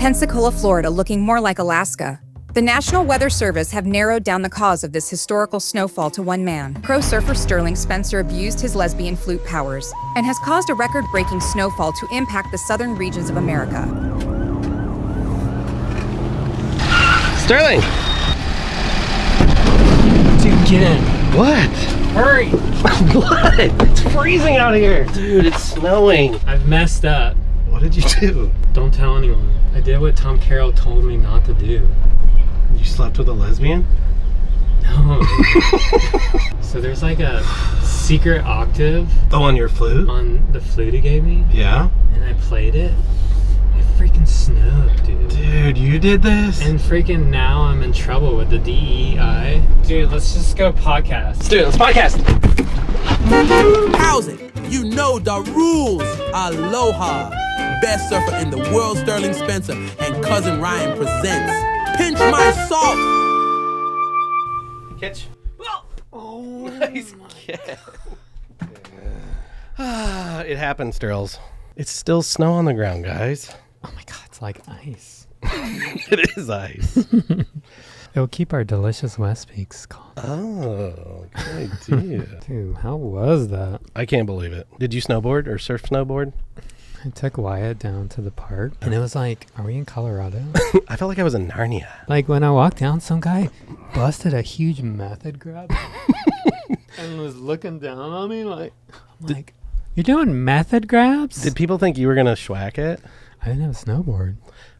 Pensacola, Florida, looking more like Alaska. The National Weather Service have narrowed down the cause of this historical snowfall to one man. Pro surfer Sterling Spencer abused his lesbian flute powers and has caused a record-breaking snowfall to impact the southern regions of America. Sterling! Dude, get in. What? Hurry! What? It's freezing out here. Dude, it's snowing. I've messed up. What did you do? Don't tell anyone. I did what Tom Carroll told me not to do. You slept with a lesbian? No. So there's like a secret octave. Oh, on your flute? On the flute he gave me. Yeah? And I played it. It freaking snowed, dude. Dude, you did this? And freaking now I'm in trouble with the DEI. Dude, let's just go podcast. Let's do it. Let's podcast. How's it? You know the rules. Aloha. Best surfer in the world, Sterling Spencer, and Cousin Ryan presents Pinch My Salt. Catch. Oh, nice catch. It happens, Sterls. It's still snow on the ground, guys. Oh my god, it's like ice. It is ice. It'll keep our delicious West Peaks calm. Oh, good idea. Dude, how was that? I can't believe it. Did you snowboard or surf snowboard? I took Wyatt down to the park, and it was like, are we in Colorado? I felt like I was in Narnia. Like, when I walked down, some guy busted a huge method grab and was looking down on me like, you're doing method grabs? Did people think you were going to schwack it? I didn't have a snowboard.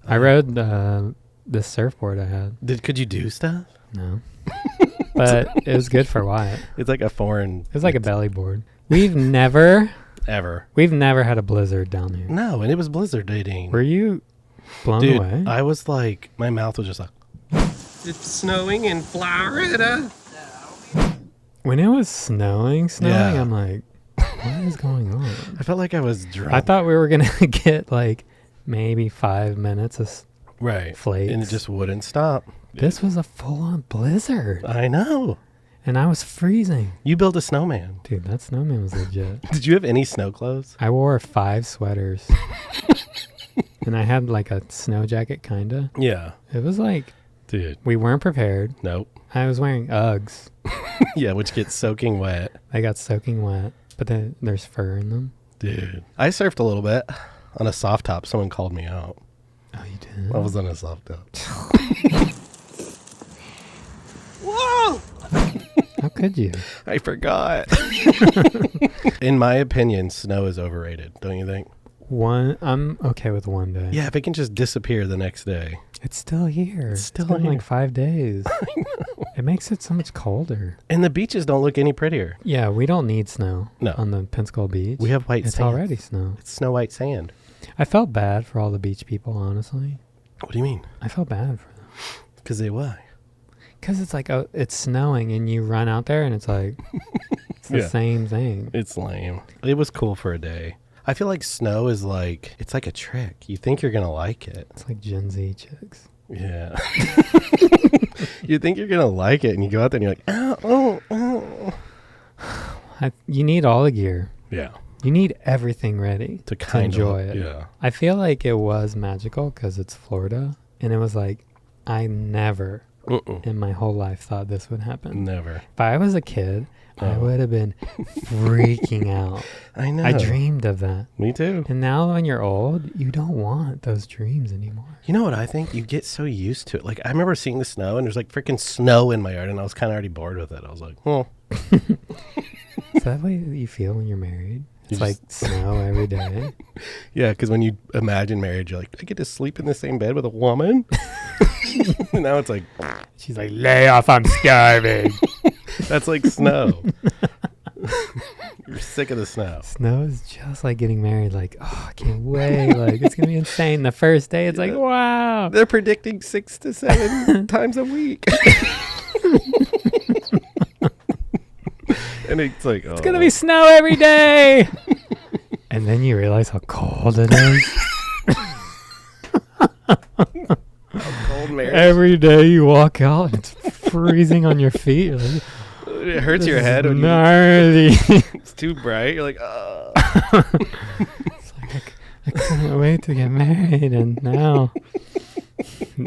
I rode this surfboard I had. Could you do stuff? No. But it was good for Wyatt. It's like a foreign... It was like a belly board. We've never had a blizzard down here. No, and it was blizzard dating. Were you blown Dude, away? I was like, my mouth was just like, it's snowing in Florida. When it was snowing, Yeah. I'm like, what is going on? I felt like I was drunk. I thought we were going to get like maybe 5 minutes of flakes. And it just wouldn't stop. This was a full-on blizzard. I know. And I was freezing. You built a snowman. Dude, that snowman was legit. Did you have any snow clothes? I wore 5 sweaters. And I had like a snow jacket, kind of. Yeah. It was like, dude, we weren't prepared. Nope. I was wearing Uggs. Yeah, which gets soaking wet. They got soaking wet, but then there's fur in them. Dude. I surfed a little bit on a soft top. Someone called me out. Oh, you did? I was on a soft top. Whoa! How could you? I forgot. In my opinion, snow is overrated, don't you think? I'm okay with one day. Yeah, if it can just disappear the next day. It's still here. It's still been here. like 5 days. I know. It makes it so much colder. And the beaches don't look any prettier. Yeah, we don't need snow on the Pensacola beach. We have white sand. It's already snow. It's snow white sand. I felt bad for all the beach people, honestly. What do you mean? I felt bad for them. Because why? Because it's like, it's snowing and you run out there and it's like, it's the same thing. It's lame. It was cool for a day. I feel like snow is like, it's like a trick. You think you're going to like it. It's like Gen Z chicks. Yeah. You think you're going to like it and you go out there and you're like, oh. You need all the gear. Yeah. You need everything ready to enjoy it. Yeah. I feel like it was magical because it's Florida. And it was like, I never in my whole life thought this would happen. Never. If I was a kid, I would have been freaking out. I know. I dreamed of that. Me too. And now when you're old, you don't want those dreams anymore. You know what I think? You get so used to it. Like, I remember seeing the snow and there's like freaking snow in my yard and I was kind of already bored with it. I was like, oh. Is that what you feel when you're married? It's like snow every day. Yeah, because when you imagine marriage, you're like, I get to sleep in the same bed with a woman? And now it's like, she's like, lay off, I'm starving. That's like snow. You're sick of the snow. Snow is just like getting married. Like, oh, I can't wait. Like, it's going to be insane. The first day, it's like, wow. They're predicting 6 to 7 times a week. And it's like, oh. It's going to be snow every day. And then you realize how cold it is. How cold marriage. Every day you walk out and it's freezing on your feet. You're like, it hurts your head. When it's too bright. You're like, oh. It's like, I couldn't wait to get married. And now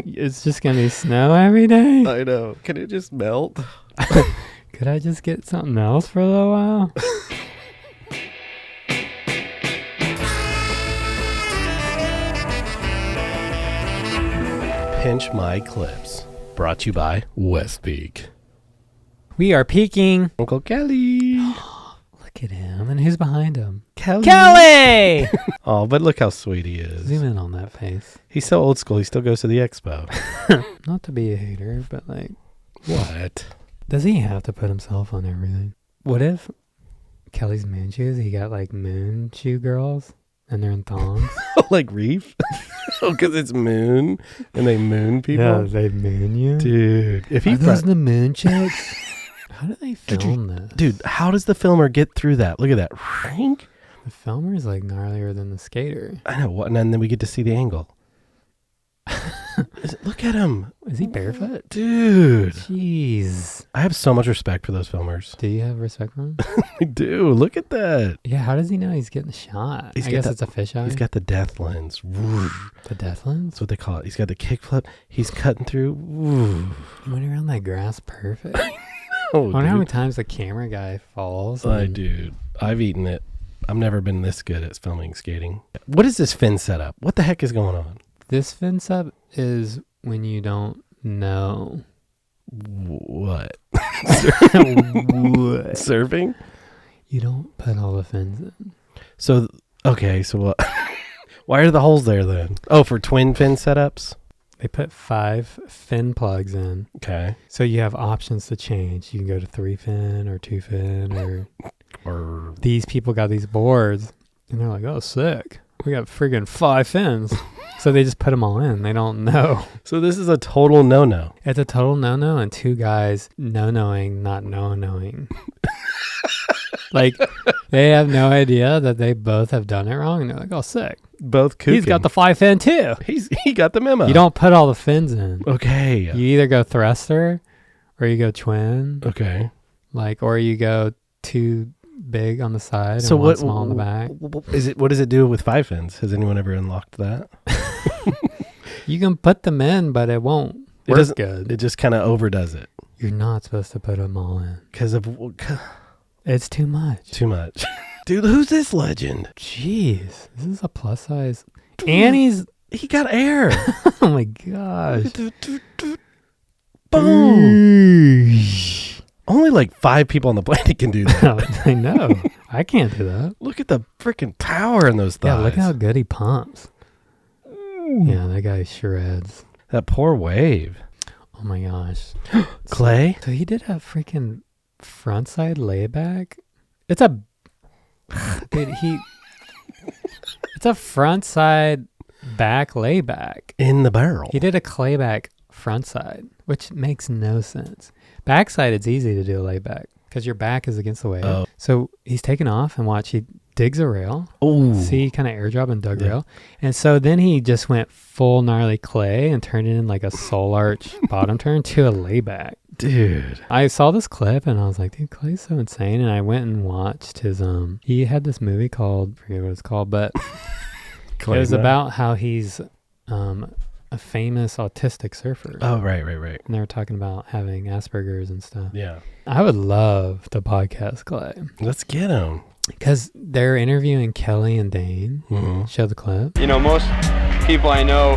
It's just gonna be snow every day. I know. Can it just melt? Could I just get something else for a little while? Pinch My Clips. Brought to you by Westpeak. We are peeking. Uncle Kelly. Look at him. And who's behind him? Kelly! Oh, but look how sweet he is. Zoom in on that face. He's so old school, he still goes to the Expo. Not to be a hater, but like, What? does he have to put himself on everything? What if Kelly's moon shoes, he got like moon shoe girls and they're in thongs? Like Reef? Oh, because it's moon and they moon people? Yeah, they moon you? Dude. If he Are those the moon chicks? How do they film this? Dude, how does the filmer get through that? Look at that. The filmer's like gnarlier than the skater. I know. What? And then we get to see the angle. Look at him. Is he barefoot? Dude. Jeez. I have so much respect for those filmers. Do you have respect for him? I do. Look at that. Yeah, how does he know he's getting shot? He's I got guess that- it's a fisheye. He's got the death lens. The death lens? That's what they call it. He's got the kickflip. He's cutting through. He went around that grass perfect. Oh, I wonder how many dude. times the camera guy falls. Dude. I've eaten it. I've never been this good at filming skating. What is this fin setup? What the heck is going on? This fin sub is when you don't know. What? What? Surfing? You don't put all the fins in. So, okay, so what? Why are the holes there then? Oh, for twin fin setups? They put 5 fin plugs in. Okay. So you have options to change. You can go to 3 fin or 2 fin Or these people got these boards and they're like, oh, sick. We got friggin' 5 fins. So they just put them all in. They don't know. so this is a total no-no. It's a total no-no and 2 guys no-knowing, not no-knowing. Like, they have no idea that they both have done it wrong. And they're like, oh, sick. Both kooking. He's got the 5 fin too. He got the memo. You don't put all the fins in. Okay. You either go thruster or you go twin. Okay. Like, or you go 2 big on the side So and 1 what small on the back. Is it? What does it do with 5 fins? Has anyone ever unlocked that? You can put them in, but it won't It work doesn't- good. It just kind of overdoes it You're not supposed to put them all in. because of It's too much. too much. Dude, who's this legend? Jeez, this is a plus size. And he's, He got air. oh my gosh. Boom. Only like 5 people on the planet can do that. I know. I can't do that. Look at the freaking power in those thighs. Yeah, look how good he pumps. Yeah, that guy shreds. That poor wave. Oh my gosh. Clay? So he did a freaking frontside layback. It's a dude, it's a frontside back layback. In the barrel. He did a clayback frontside, which makes no sense. Backside, it's easy to do a layback because your back is against the wave. Oh. So he's taken off and watch. He digs a rail. Oh. See, kind of airdrop and dug Yeah. rail. And so then he just went full gnarly clay and turned it in like a soul arch bottom turn to a layback. Dude. I saw this clip and I was like, dude, Clay's so insane. And I went and watched his, he had this movie called, I forget what it's called, but it was about how he's a famous autistic surfer. Oh, right. And they were talking about having Asperger's and stuff. Yeah. I would love to podcast Clay Let's get him. because they're interviewing Kelly and Dane. Mhm. Show the clip. You know, most people I know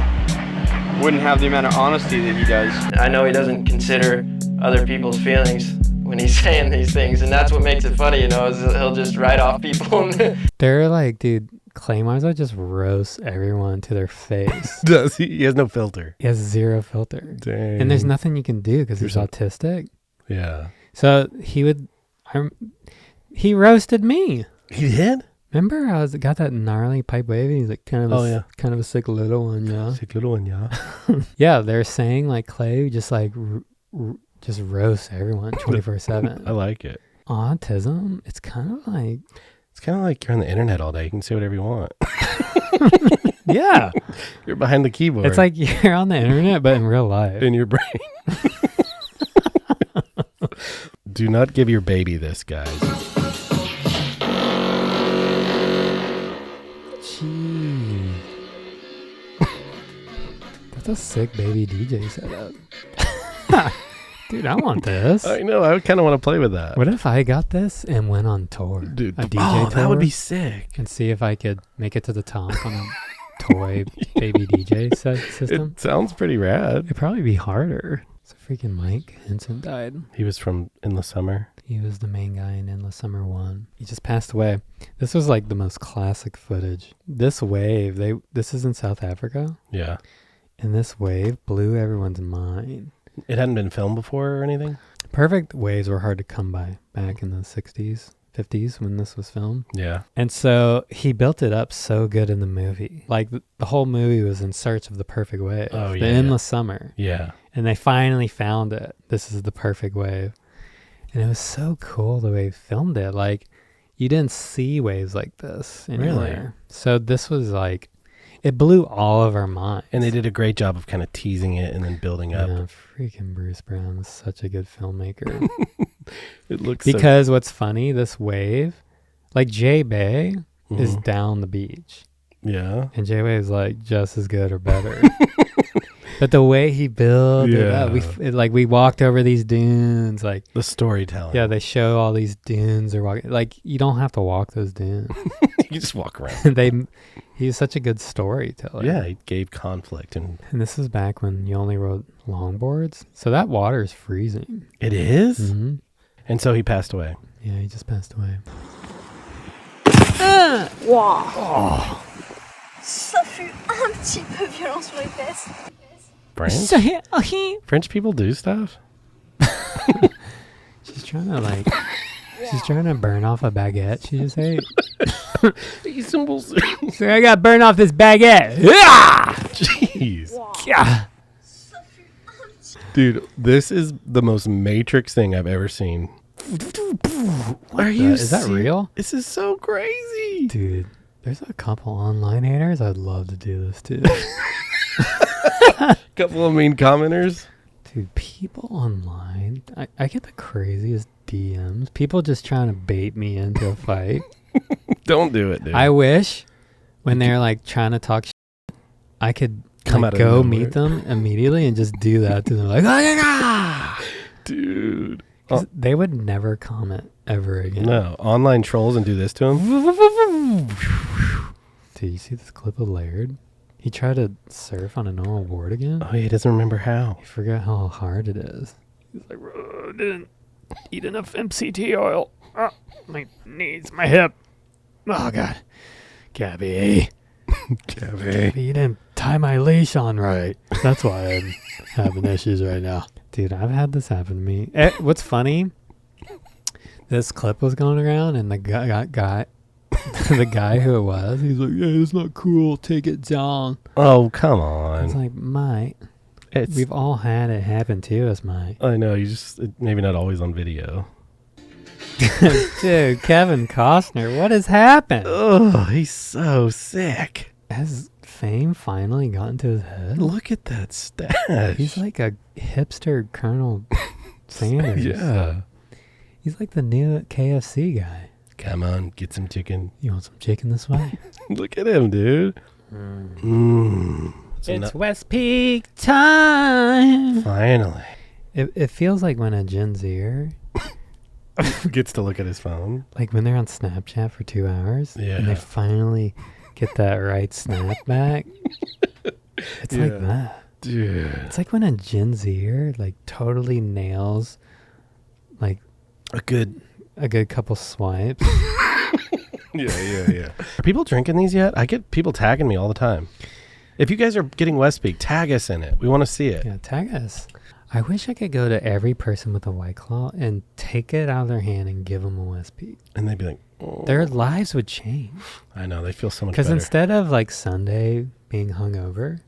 wouldn't have the amount of honesty that he does. I know he doesn't consider other people's feelings when he's saying these things, and that's what makes it funny, you know, is he'll just write off people. They're like, dude, Clay might as well just roast everyone to their face. Does he? He has no filter. He has zero filter. Dang. And there's nothing you can do because There's he's no- autistic. Yeah. So he roasted me. He did? Remember I got that gnarly pipe wave? He's like kind of kind of a sick little one, yeah. Sick little one, yeah. Yeah, they're saying like Clay just like just roasts everyone 24/7. I like it. Autism, it's kind of like It's kind of like you're on the internet all day. You can say whatever you want. yeah. You're behind the keyboard. It's like you're on the internet but in real life. in your brain. Do not give your baby this, guys. Jeez. That's a sick baby DJ setup. Dude, I want this. I know. I kind of want to play with that. What if I got this and went on tour? Dude, a DJ tour? That would be sick. And see if I could make it to the top on a toy baby DJ system. It sounds pretty rad. It'd probably be harder. So freaking Mike Henson died. He was from Endless Summer. He was the main guy in Endless Summer 1. He just passed away. This was like the most classic footage. This wave, this is in South Africa. Yeah. And this wave blew everyone's mind. It hadn't been filmed before or anything? Perfect waves were hard to come by back in the 60s, 50s when this was filmed. Yeah. And so he built it up so good in the movie. Like the whole movie was in search of the perfect wave. Oh, the yeah. Endless Summer. Yeah. And they finally found it. This is the perfect wave. And it was so cool the way he filmed it. Like, you didn't see waves like this anywhere. Really? So this was like, it blew all of our minds. And they did a great job of kind of teasing it and then building up. Yeah, freaking Bruce Brown was such a good filmmaker. It looks because what's funny, this wave, like J Bay is Mhm. down the beach. Yeah. And J Bay is like just as good or better. But the way he built it up, we walked over these dunes, like the storytelling. yeah, they show all these dunes or walking. Like you don't have to walk those dunes. You just walk around. He's such a good storyteller. Yeah, he gave conflict and this is back when you only rode longboards, so that water is freezing. it is? Mm-hmm. And so he passed away. Yeah, he just passed away. Wow. Ça fut un petit peu violent sur les fesses. French? French people do stuff? She's trying to she's trying to burn off a baguette she just ate. So I got burned off this baguette. Jeez. Yeah. Dude, this is the most Matrix thing I've ever seen. Are you Is that real? This is so crazy. Dude, there's a couple online haters. I'd love to do this too. Couple of mean commenters. Dude, people online, I get the craziest DMs. People just trying to bait me into a fight. Don't do it, dude. I wish when they're like trying to talk shit, I could Come out of go nowhere. meet them immediately and just do that to them. Like, dude. 'Cause they would never comment ever again. No, online trolls and do this to him. Dude, you see this clip of Laird? He tried to surf on a normal board again. Oh, he doesn't remember how. He forgot how hard it is. He's like, I didn't eat enough MCT oil. Oh, my knees, my hip. Oh, God. Gabby. Gabby. You didn't tie my leash on right. That's why I'm having issues right now. Dude, I've had this happen to me. What's funny, this clip was going around and the guy the guy who it was, he's like, yeah, it's not cool. Take it down. Oh, come It's on. like, mate, It's, we've all had it happen to us, mate. I know, maybe not always on video. Dude, Kevin Costner, what has happened? Oh, he's so sick. Has fame finally gotten to his head? Look at that stash. He's like a hipster Colonel Sanders. Yeah. He's like the new KFC guy. Come on, get some chicken. You want some chicken this way? Look at him, dude. It's West Peak time. Finally. It feels like when a Gen Zer, Gets to look at his phone. like when they're on Snapchat for 2 hours, Yeah. and they finally get that right snap back. It's Yeah. like that. Dude. It's like when a Gen Zer like totally nails like A good... a good couple swipes. Yeah. Are people drinking these yet? I get people tagging me all the time. If you guys are getting West Peak, tag us in it. We want to see it. Yeah, tag us. I wish I could go to every person with a White Claw and take it out of their hand and give them a West Peak. And they'd be like, oh. Their lives would change. I know, they feel so much Because better. instead of like Sunday being hungover,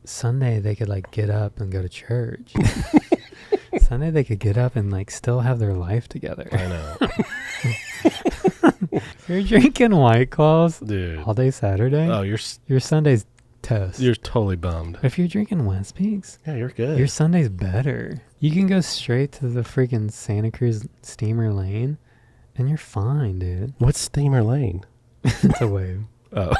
Sunday they could like get up and go to church. Sunday they could get up and like still have their life together. I know. If you're drinking White Claws Dude. all day Saturday, Oh, your Sunday's toast. you're totally bummed. But if you're drinking West Peaks, Yeah, you're good. your Sunday's better. You can go straight to the freaking Santa Cruz Steamer Lane and you're fine, dude. What's Steamer Lane? It's a wave. Oh.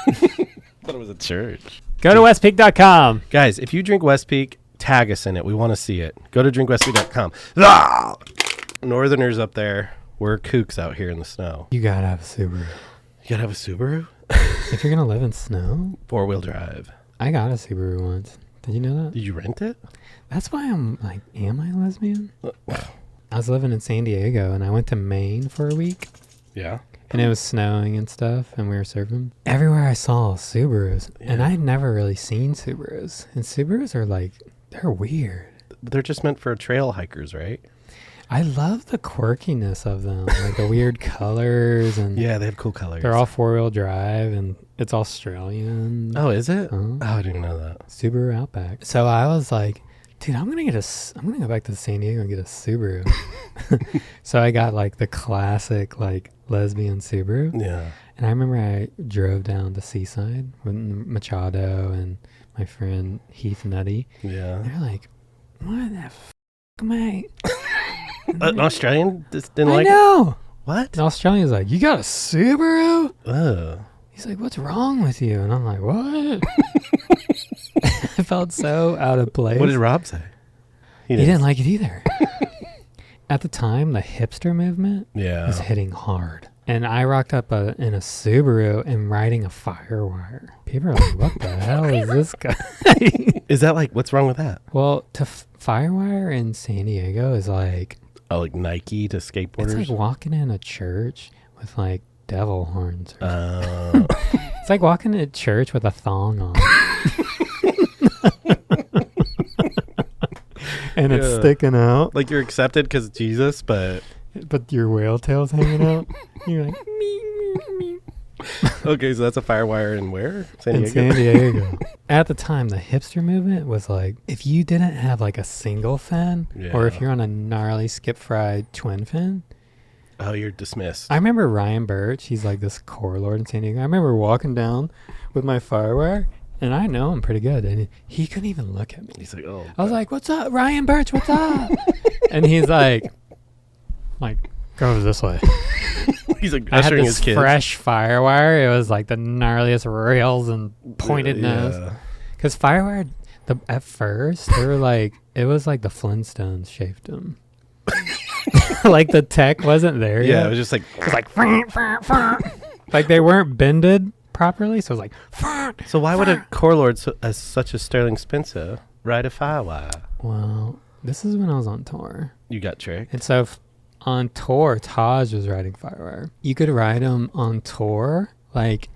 thought it was a church. Go to westpeak.com. Guys, if you drink West Peak, tag us in it. We want to see it. Go to drinkwestpeak.com. Ah! Northerners up there, we're kooks out here in the snow. You gotta have a Subaru. You gotta have a Subaru? If you're gonna live in snow, 4-wheel drive. I got a Subaru once. Did you know that? Did you rent it? That's why I'm like, am I a lesbian? I was living in San Diego and I went to Maine for a week. Yeah. And it was snowing and stuff, and we were surfing. Everywhere I saw Subarus, and I'd never really seen Subarus. And Subarus are like, they're weird. They're just meant for trail hikers, right? I love the quirkiness of them, like the weird colors. And Yeah, they have cool colors. they're all 4-wheel drive, and it's Australian. Oh, is it? Uh-huh. Oh, I didn't know that. Subaru Outback. So I was like, dude, I'm gonna go back to San Diego and get a Subaru. So I got like the classic like lesbian Subaru. Yeah. And I remember I drove down to Seaside with Machado and my friend Heath Nutty. Yeah. They're like, what the f***, mate? An Australian just didn't I like know. it? What? An Australian's like, you got a Subaru? Oh. He's like, what's wrong with you? And I'm like, what? I felt so out of place. What did Rob say? He didn't like it either. At the time, the hipster movement Yeah. was hitting hard. And I rocked up in a Subaru and riding a FireWire. People are like, what the hell is this guy? Is that like, what's wrong with that? Well, FireWire in San Diego is like, Oh, like Nike to skateboarders? it's like walking in a church with like devil horns. Oh. It's like walking in a church with a thong on. And it's Yeah. sticking out. Like you're accepted because Jesus, but But your whale tail's hanging out. You're like, okay, so that's a FireWire in where? San in Diego? San Diego. At the time, the hipster movement was like, if you didn't have like a single fin, or if Yeah. you're on a gnarly skip fried twin fin. Oh, you're dismissed. I remember Ryan Birch, he's like this core lord in San Diego. I remember walking down with my FireWire, and I know him pretty good, and he couldn't even look at me. He's like, oh. I was like, what's up, Ryan Birch, what's up? And he's like, go over this way. He's like I had ushering this his kids. fresh FireWire. It was like the gnarliest rails and pointed nose. Yeah. Because FireWire, at first, they were like, it was like the Flintstones shaped them. Like the tech wasn't there Yeah, yet. it was just like, It was like, like they weren't bended properly. So it was like, so why would a core lord as such as Sterling Spencer ride a FireWire? well, this is when I was on tour. You got tricked. And so on tour, Taj was riding FireWire. You could ride them on tour, like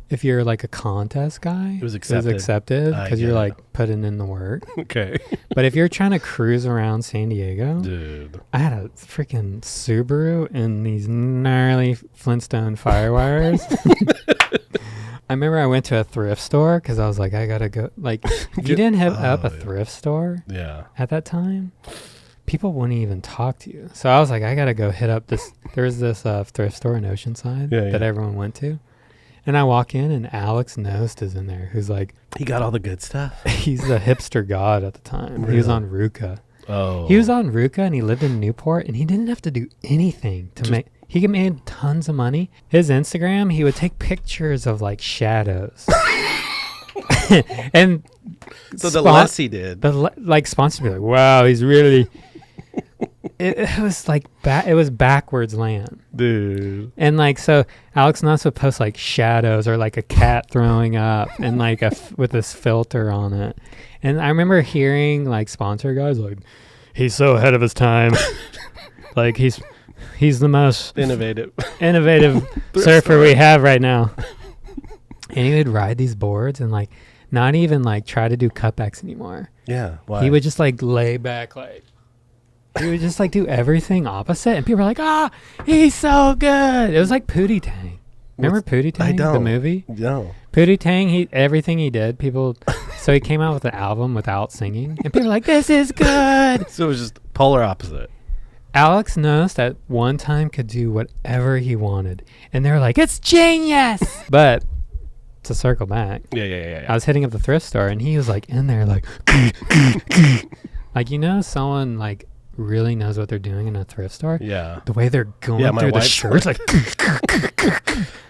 if you're like a contest guy. It was accepted. Because you're like putting in the work. Okay. But if you're trying to cruise around San Diego, Dude. I had a freaking Subaru and these gnarly Flintstone FireWires. I remember I went to a thrift store because I was like, I gotta go. Like, if you didn't have up a thrift store Yeah. at that time, people wouldn't even talk to you. So I was like, I gotta go hit up this. There's this thrift store in Oceanside that everyone went to, and I walk in and Alex Knost is in there, who's like, He got all the good stuff. he's the hipster god at the time. He was on Ruka. Oh. He was on Ruka and he lived in Newport and he didn't have to do anything to make. He made tons of money. His Instagram, he would take pictures of like shadows. And So the less he did. like sponsors be like, wow, he's really. It was like it was backwards land, Dude. and like so Alex Knost would post like shadows or like a cat throwing up and like with this filter on it, and I remember hearing like sponsor guys like, he's so ahead of his time, like he's the most Innovative. surfer we have right now, and he would ride these boards and like not even like try to do cutbacks anymore. Yeah. Why? He would just like lay back like. He would just like do everything opposite, and people were like, he's so good. It was like Pootie Tang. Remember Pootie Tang, I don't. the movie? No. Pootie Tang, everything he did, so he came out with an album without singing, and people were like, this is good. So it was just polar opposite. Alex Knost at one time could do whatever he wanted, and they were like, it's genius. But to circle back, Yeah. I was hitting up the thrift store, and he was like in there like, like, someone like really knows what they're doing in a thrift store. Yeah. The way they're going Yeah, my through the wife's shirts, like,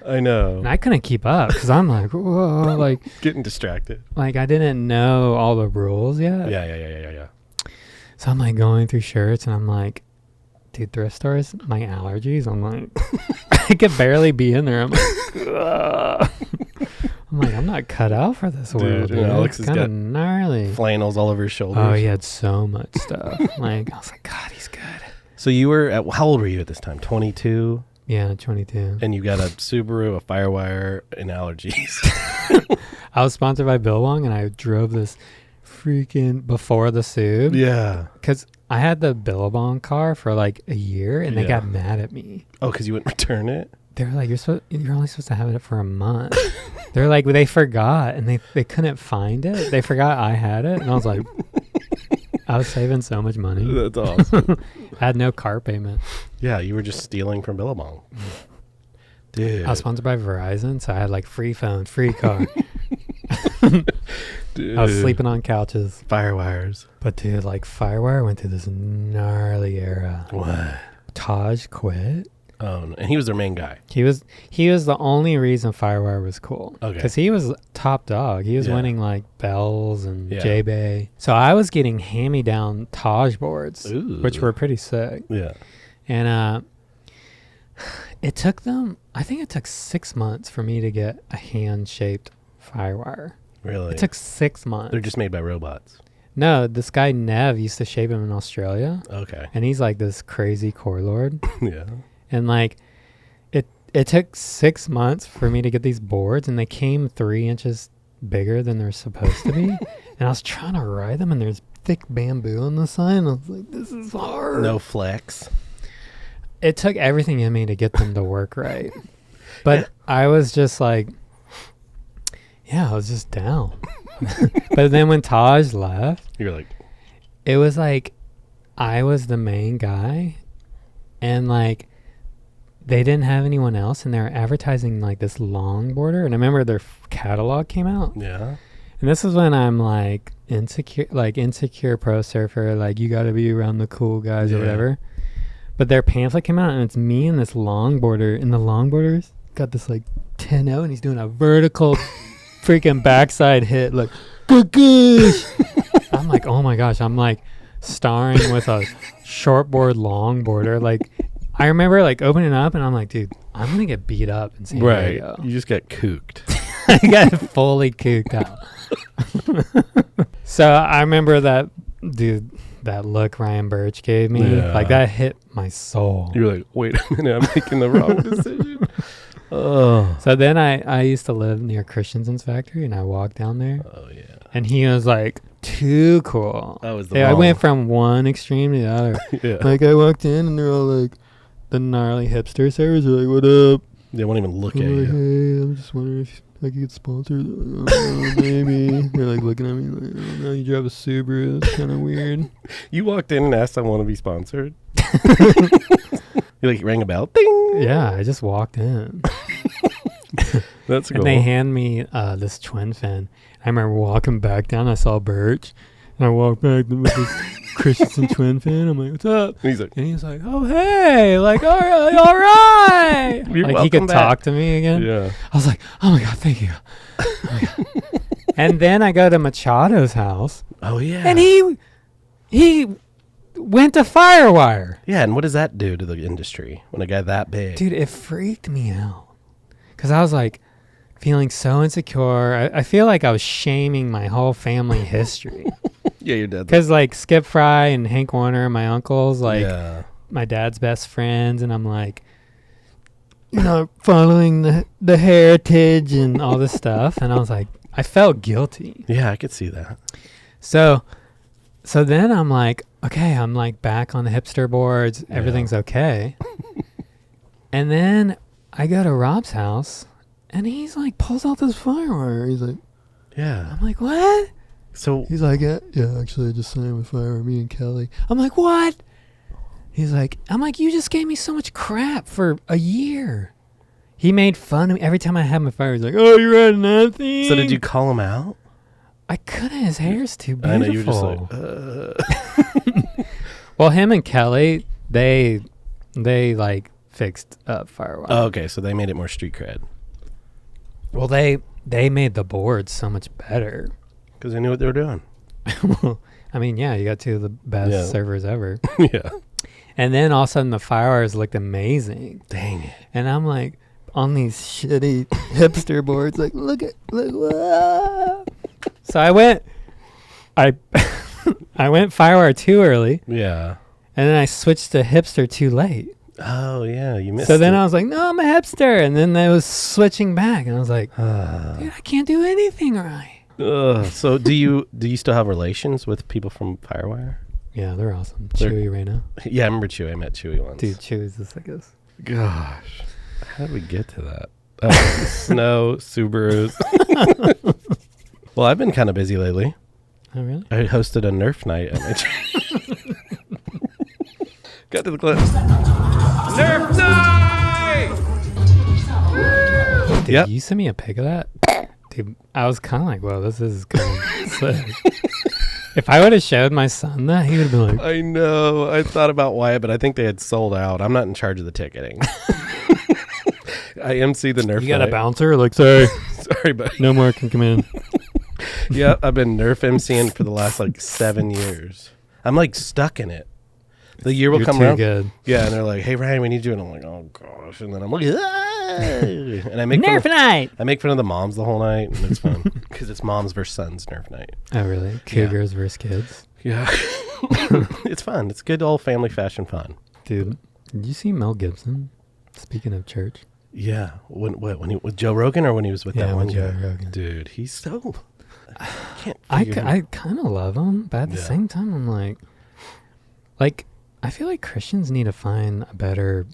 I know. and I couldn't keep up because I'm like, whoa, like, Getting distracted. like I didn't know all the rules yet. Yeah. So I'm like going through shirts, and I'm like, dude, thrift stores, my allergies. I'm like, I could barely be in there. I'm like, ugh. I'm like, I'm not cut out for this world. Dude, Alex it's has kind of got gnarly. Flannels all over his shoulders. Oh, he had so much stuff. Like, I was like, God, he's good. So you were at, how old were you at this time? 22? Yeah, 22. And you got a Subaru, a FireWire, and allergies. I was sponsored by Billabong, and I drove this freaking before the Sub. Yeah. Because I had the Billabong car for like a year, and they Yeah. got mad at me. Oh, because you wouldn't return it? They were like, you're only supposed to have it for a month. They're like, they forgot, and they couldn't find it. They forgot I had it, and I was like, I was saving so much money. That's awesome. I had no car payment. Yeah, you were just stealing from Billabong. Dude. I was sponsored by Verizon, so I had like free phone, free car. Dude. I was sleeping on couches. FireWires. But dude, like FireWire went through this gnarly era. What? Taj quit. Oh, no. And he was their main guy. He was the only reason FireWire was cool. Okay. Because he was top dog. He was Yeah. winning like Bells and Yeah. J-Bay. So I was getting hand-me-down Taj boards, Ooh. which were pretty sick. Yeah. And it took them, I think it took 6 months for me to get a hand-shaped FireWire. Really? It took 6 months. They're just made by robots. No, this guy Nev used to shape them in Australia. Okay. And he's like this crazy core lord. Yeah. And like it took 6 months for me to get these boards, and they came 3 inches bigger than they're supposed to be. And I was trying to ride them, and there's thick bamboo on the side, and I was like, this is hard. No flex. It took everything in me to get them to work right. But I was just like, yeah, I was just down. But then when Taj left, You're like, it was like I was the main guy, and like they didn't have anyone else, and they were advertising like this longboarder. And I remember their catalog came out, yeah. and this is when I'm like insecure pro surfer, like you got to be around the cool guys or Yeah. whatever. But their pamphlet came out, and it's me and this longboarder, and the longboarder's got this like 10-0, and he's doing a vertical freaking backside hit, like goosh. I'm like, oh my gosh, I'm like starring with a shortboard longboarder. Like I remember like opening up, and I'm like, dude, I'm gonna get beat up in San Right. Diego. You just got kooked. I got fully cooked out. So I remember that, dude, that look Ryan Birch gave me, Yeah. like that hit my soul. You're like, wait a minute, I'm making the wrong decision. Oh. So then I used to live near Christensen's factory, and I walked down there, Oh, yeah. and he was like, too cool. That was the Yeah, I bomb. went from one extreme to the other. Yeah. Like I walked in, and they're all like, the gnarly hipster servers are like, what up? They won't even look I'm at like, you. hey, I'm just wondering if I could get sponsored. Maybe. They're like looking at me like, oh no, you drive a Subaru. That's kind of weird. You walked in and asked, I want to be sponsored. You like rang a bell? Ding! Yeah, I just walked in. That's cool. And they hand me this twin fin. I remember walking back down. I saw Birch, and I walked back with this Christensen twin fin. I'm like, "What's up?" And he's like, And he's like, "Oh hey, like all right." You're Like he could welcome back. talk to me again. yeah. I was like, "Oh my god, thank you." Oh my God. And then I go to Machado's house, Oh, yeah. and he went to FireWire. Yeah, and what does that do to the industry when a guy that big? Dude, it freaked me out. Because I was like feeling so insecure. I feel like I was shaming my whole family history. Yeah, your dad. Because like Skip Fry and Hank Warner, my uncles, like yeah. my dad's best friends. And I'm like, you know, following the heritage and all this stuff. And I was like, I felt guilty. Yeah, I could see that. So then I'm like, okay, I'm like back on the hipster boards. Yeah. Everything's okay. And then I go to Rob's house, and he's like pulls out this FireWire. He's like, Yeah. I'm like, what? So, He's like, yeah, actually I just signed with FireWire, me and Kelly. I'm like, what? He's like, I'm like, you just gave me so much crap for a year. He made fun of me every time I had my fire. He's like, oh, you're riding that thing. so did you call him out? I couldn't. His hair's too I beautiful. know, you were just like, Well, him and Kelly, they like fixed up FireWire. Oh, okay, so they made it more street cred. Well, they made the board so much better. Because they knew what they were doing. Well, I mean, yeah, you got two of the best servers ever. Yeah. And then all of a sudden the FireWires looked amazing. Dang it. And I'm like, on these shitty hipster boards, like, look, whoa. So I went FireWire too early. Yeah. And then I switched to hipster too late. Oh, yeah, you missed So then it. I was like, no, I'm a hipster. And then I was switching back. And I was like, dude, I can't do anything right. So do you still have relations with people from FireWire? Yeah, they're awesome. Chewy right now. Yeah, I remember Chewy. I met Chewy once. Dude, Chewy's the sickest. Gosh. How did we get to that? Snow, Subarus. Well, I've been kind of busy lately. Oh, really? I hosted a Nerf Night at my Got to the clips. Nerf Night! Dude, Yep. you sent me a pic of that? Dude, I was kind of like, whoa, this is kind of sick. If I would have showed my son that, he would have been like... I know. I thought about why, but I think they had sold out. I'm not in charge of the ticketing. I MC the Nerf You got Night. a bouncer? Like, sorry. Sorry, but No more can come in. yeah, I've been Nerf MCing for the last 7 years. I'm stuck in it. The year will You're come too around. good. Yeah, and they're like, "Hey Ryan, we need you," and I'm like, "Oh gosh!" And then I'm like, "Ah!" And I make Nerf Night! I make fun of the moms the whole night, and it's fun because it's moms versus sons Nerf Night. Oh, really? Cougars versus kids? Yeah, it's fun. It's good old family fashion fun. Dude, did you see Mel Gibson? Speaking of church. Yeah, when he with Joe Rogan or when he was with that one with guy? Joe Rogan. Dude, he's so. Can't I figure him- I kind of love him, but at the Yeah. same time, I'm like, I feel like Christians need to find a better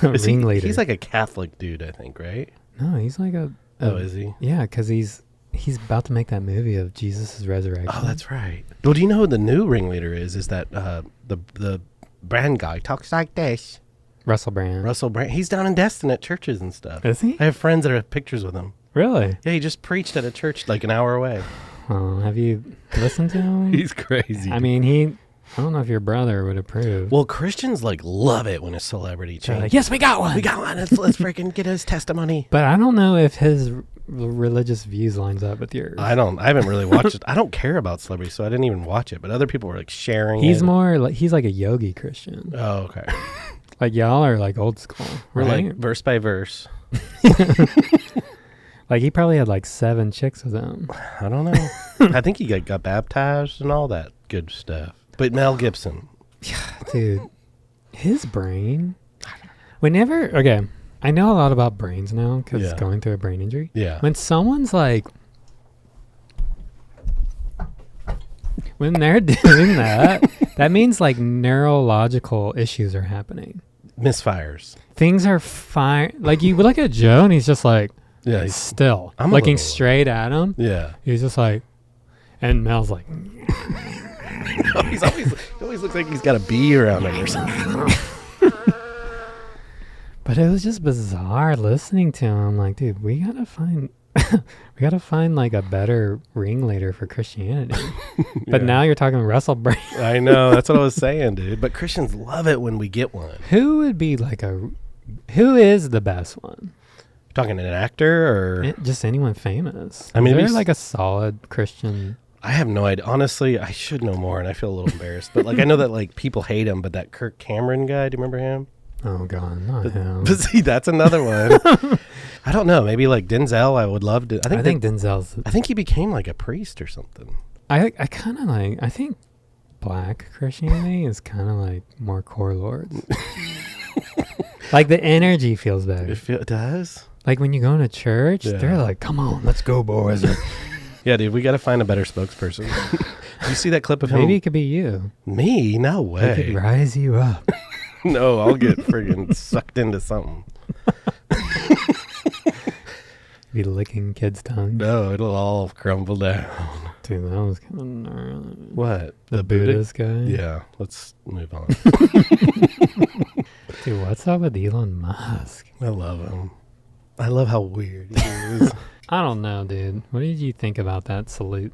Is he- ringleader. He's like a Catholic dude, I think, right? No, he's like a Oh, is he? Yeah, because he's about to make that movie of Jesus' resurrection. Oh, that's right. Well, do you know who the new ringleader is? Is that the brand guy talks like this? Russell Brand. Russell Brand. He's down in Destin at churches and stuff. Is he? I have friends that have pictures with him. Really? Yeah, he just preached at a church an hour away. Oh, have you listened to him? He's crazy. I mean, I don't know if your brother would approve. Well, Christians love it when a celebrity They're changes. like, yes, we got one. We got one. Let's freaking get his testimony. But I don't know if his religious views lines up with yours. I haven't really watched it. I don't care about celebrities, so I didn't even watch it. But other people were sharing He's it. more like, he's like a yogi Christian. Oh, okay. Like y'all are like old school. We're right? verse by verse. Like he probably had 7 chicks with him. I don't know. I think he got baptized and all that good stuff. But Mel Gibson. Dude, his brain. Okay, I know a lot about brains now because Yeah. going through a brain injury. Yeah. When someone's when they're doing that, that means neurological issues are happening. Misfires. Things are fine. Like you look at Joe and he's just Yeah. still I'm a looking little- straight at him. Yeah. He's just and Mel's like, He always looks like he's got a bee around him or something. but it was just bizarre listening to him. I'm like, dude, we gotta find a better ringleader for Christianity. But Yeah. now you're talking Russell Brand. I know. That's what I was saying, dude. But Christians love it when we get one. Who would be who is the best one? Talking an actor or Just anyone famous. I mean, is it'd there be a solid Christian? I have no idea. Honestly, I should know more, and I feel a little embarrassed. But I know that people hate him. But that Kirk Cameron guy, do you remember him? Oh God, not him. But see, that's another one. I don't know. Maybe Denzel. I would love to. I think Denzel's. I think he became a priest or something. I kind of I think black Christianity is kind of more core lords. The energy feels better. It does. When you go into church, Yeah. they're like, "Come on, let's go, boys." Yeah, dude, we got to find a better spokesperson. You see that clip of him? Maybe it could be you. Me? No They could way. rise you up. No, I'll get friggin' sucked into something. Be licking kids' tongues. No, it'll all crumble down. Dude, that was kind of gnarly. What? The Buddhist guy? Yeah, let's move on. Dude, what's up with Elon Musk? I love him. I love how weird he is. I don't know, dude. What did you think about that salute?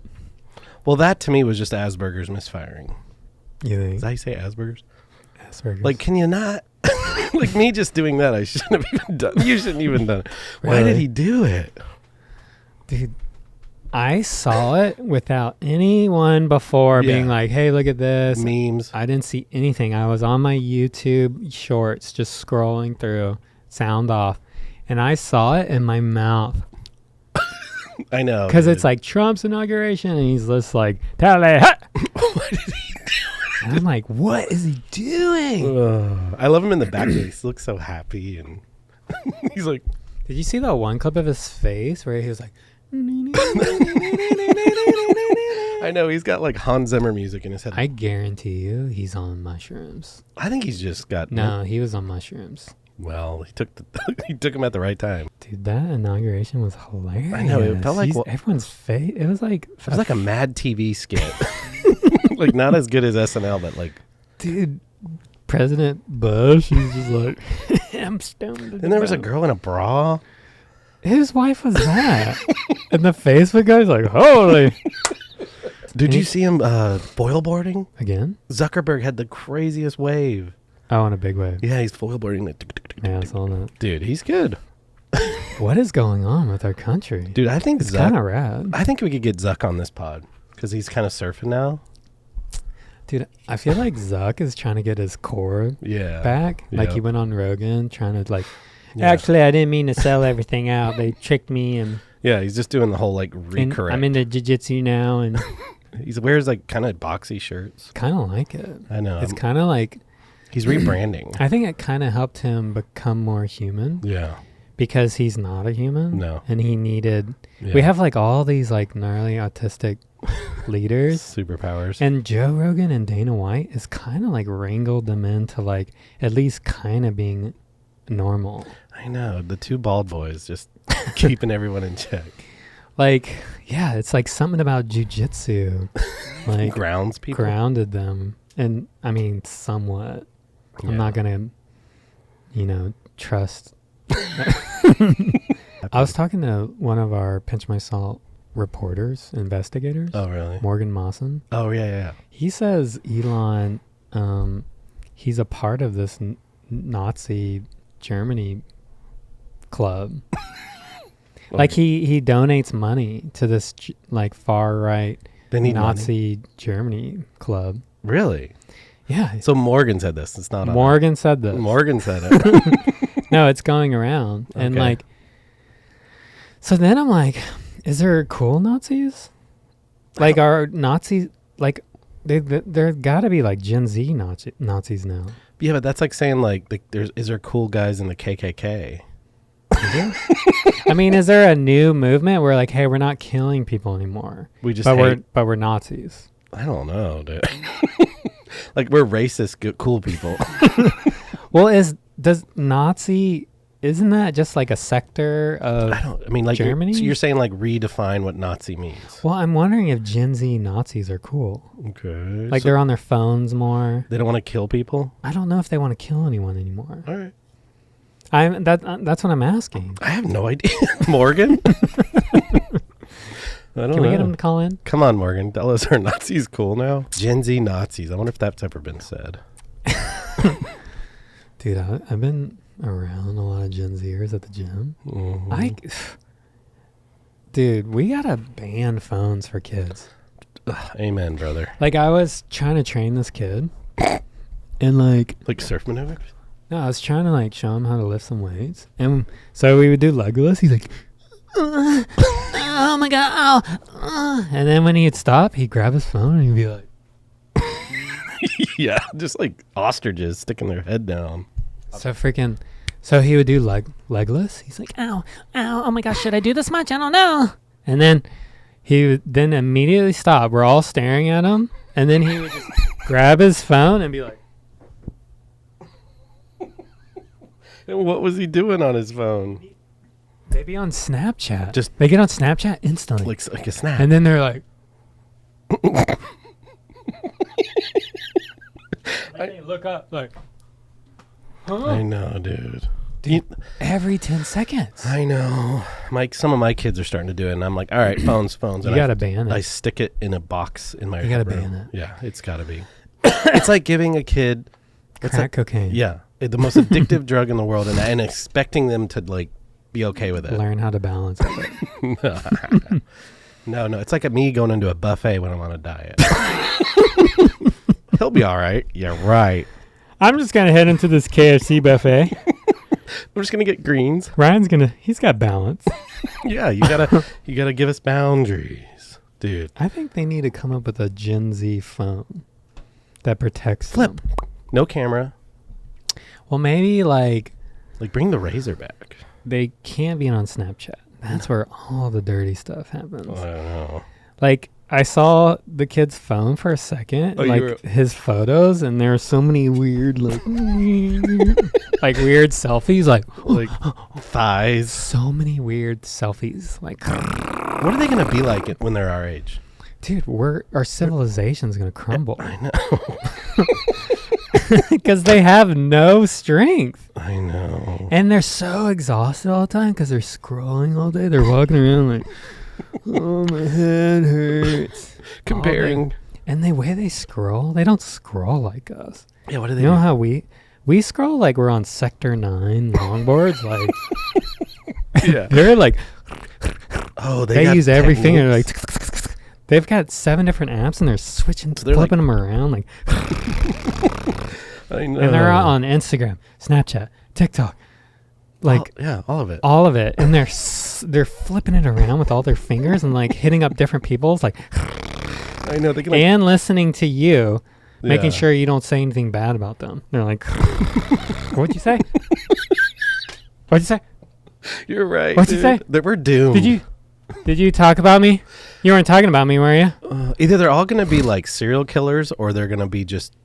Well, that to me was just Asperger's misfiring. You think? Is that how you say Asperger's? Asperger's. Like, can you not? Like me just doing that, I shouldn't have even done. You shouldn't even done it. Why Really? did he do it? Dude, I saw it without anyone before Yeah. being like, hey, look at this. Memes. I didn't see anything. I was on my YouTube shorts just scrolling through, sound off, and I saw it in my mouth. I know. Because dude. it's like Trump's inauguration, and he's just like, tally, ha! What did he do? And I'm like, what is he doing? I love him in the back. He looks so happy, and he's like, Did you see that one clip of his face where he was like, I know he's got like Hans Zimmer music in his head. I guarantee you he's on mushrooms. I think he's just got No, he was on mushrooms. Well, he took he took him at the right time. Dude, that inauguration was hilarious. I know, it felt like everyone's face. It was like a Mad TV skit. Like not as good as SNL, but like, dude, President Bush. He's just like, I'm stoned. and there was a girl in a bra. His wife was that, and the Facebook guy's like, holy. Did you see him foil boarding Again? Zuckerberg had the craziest wave. Oh, on a big wave. Yeah, he's foil boarding. Like, Yeah, I saw that. dude, he's good. What is going on with our country? Dude, I think It's kind of rad. I think we could get Zuck on this pod because he's kind of surfing now. Dude, I feel like Zuck is trying to get his core Yeah. back. Like Yeah. he went on Rogan trying to like, Yeah. actually, I didn't mean to sell everything out. They tricked me, and Yeah, he's just doing the whole like recorrect. I'm into jiu-jitsu now, and He wears like kind of boxy shirts. kind of like it. I know. It's kind of like, He's rebranding. I think it kind of helped him become more human Yeah. because he's not a human. No. And he needed, Yeah. we have like all these like gnarly autistic leaders. Superpowers. And Joe Rogan and Dana White is kind of like wrangled them into like at least kind of being normal. I know. The two bald boys just keeping everyone in check. Like, yeah, it's like something about jujitsu, like Grounds people. grounded them. And I mean, somewhat. I'm not going to, trust. I was talking to one of our Pinch My Salt reporters, investigators, Oh, really? Morgan Mawson. Oh, yeah. He says Elon, he's a part of this Nazi Germany club. Like he donates money to this like far right They need Nazi Germany club. Really? Yeah. So Morgan said this. It's not Morgan said this. Morgan said it. No, it's going around. And Okay. like, so then I'm like, is there cool Nazis? Like, are Nazis, like, there gotta be like Gen Z Nazis now. Yeah, but that's like saying like is there cool guys in the KKK? I mean, is there a new movement where like, hey, we're not killing people anymore, We just but we're Nazis? I don't know, dude. Like we're racist cool people. Well, isn't that just like a sector of Like Germany? So you're saying like redefine what Nazi means. Well, I'm wondering if Gen Z Nazis are cool. Okay. Like so they're on their phones more. they don't want to kill people? I don't know if they want to kill anyone anymore. All right. That's what I'm asking. I have no idea. Morgan? I don't Can we know. get him to call in? Come on, Morgan. Tell us, are Nazis cool now? Gen Z Nazis. I wonder if that's ever been said. Dude, I've been around a lot of Gen Zers at the gym. Mhm. Dude, we gotta ban phones for kids. Ugh, amen, brother. Like I was trying to train this kid, and like surf maneuvers? no, I was trying to like show him how to lift some weights, and so we would do legless. He's like, oh my god, ow, and then when he'd stop, he'd grab his phone and he'd be like, Yeah, just like ostriches sticking their head down. So he would do legless. He's like, ow, oh my gosh, should I do this much? I don't know. And then he would then immediately stop. We're all staring at him, and then he would just grab his phone and be like, And what was he doing on his phone? they be on Snapchat. They get on Snapchat instantly. Like a snap. And then they're like, they look up like, I know, dude. Every 10 seconds. I know. Some of my kids are starting to do it, and I'm like, all right, phones. You And gotta ban it. I stick it in a box in my You gotta room. ban it. Yeah, it's gotta be. It's like giving a kid crack cocaine. Yeah, the most addictive drug in the world, and expecting them to like be okay with it. Learn how to balance it. No, it's like me going into a buffet when I'm on a diet. He'll be all right. Yeah, right. I'm just gonna head into this KFC buffet. I'm just gonna get greens. Ryan's he's got balance. Yeah, you gotta give us boundaries, dude. I think they need to come up with a Gen Z phone that protects Flip. them. No camera. Well, maybe like bring the razor back. they can't be on Snapchat. That's where all the dirty stuff happens. I don't know. Like I saw the kid's phone for a second, his photos, and there are so many weird like weird selfies, like thighs. So many weird selfies. Like, what are they gonna be like when they're our age? Dude, our civilization's gonna crumble. I know. Because they have no strength. I know. And they're so exhausted all the time because they're scrolling all day. They're walking around like, oh, my head hurts. Comparing. And the way they scroll, they don't scroll like us. Yeah, what do they You know do? how we scroll like we're on Sector 9 longboards? Like, yeah. They're like, they use every techniques. finger. Like, they've got 7 different apps and they're switching, flipping them around. Like, I know. And they're on Instagram, Snapchat, TikTok. Like, all of it. All of it. And they're flipping it around with all their fingers and like hitting up different people's like, I know. They can, and listening to you, making sure you don't say anything bad about them. They're like, what'd you say? What'd you say? You're right. What'd you say? That we're doomed. Did you talk about me? You weren't talking about me, were you? Either they're all going to be like serial killers or they're going to be just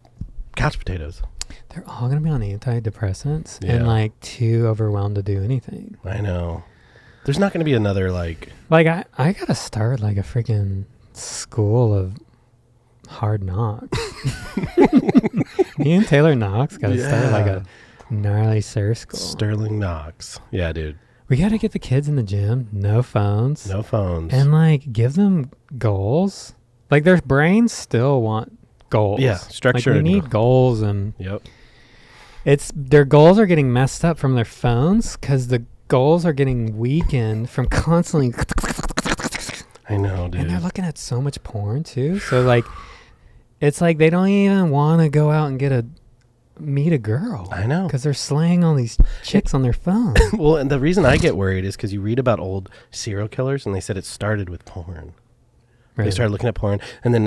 couch potatoes. They're all going to be on antidepressants and like too overwhelmed to do anything. I know. There's not going to be another like I got to start like a freaking school of hard knocks. Me and Taylor Knox got to start like a gnarly surf school. Sterling Knox. Yeah, dude. We got to get the kids in the gym. No phones. No phones. And like give them goals. Like their brains still want goals. Yeah, structure. Like we need goals, and yep. Their goals are getting messed up from their phones because the goals are getting weakened from constantly. I know, dude. And they're looking at so much porn too. So like, it's like they don't even want to go out and meet a girl. I know. Because they're slaying all these chicks on their phone. Well, and the reason I get worried is because you read about old serial killers and they said it started with porn. Really? They started looking at porn and then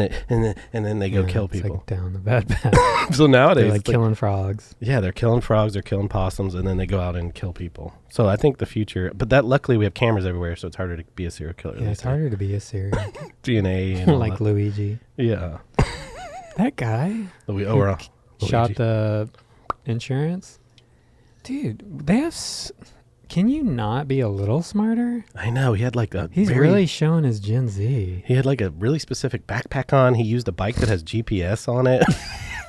they go kill people. Like down the bad path. So nowadays, they're like killing frogs. Yeah, they're killing frogs, they're killing possums, and then they go out and kill people. So I think the future, but luckily we have cameras everywhere, so it's harder to be a serial killer. Yeah, it's harder to be a serial DNA and like Luigi. Yeah. That guy shot the insurance. Dude, they have... Can you not be a little smarter? I know. He had like a... He's really showing his Gen Z. He had like a really specific backpack on. He used a bike that has GPS on it.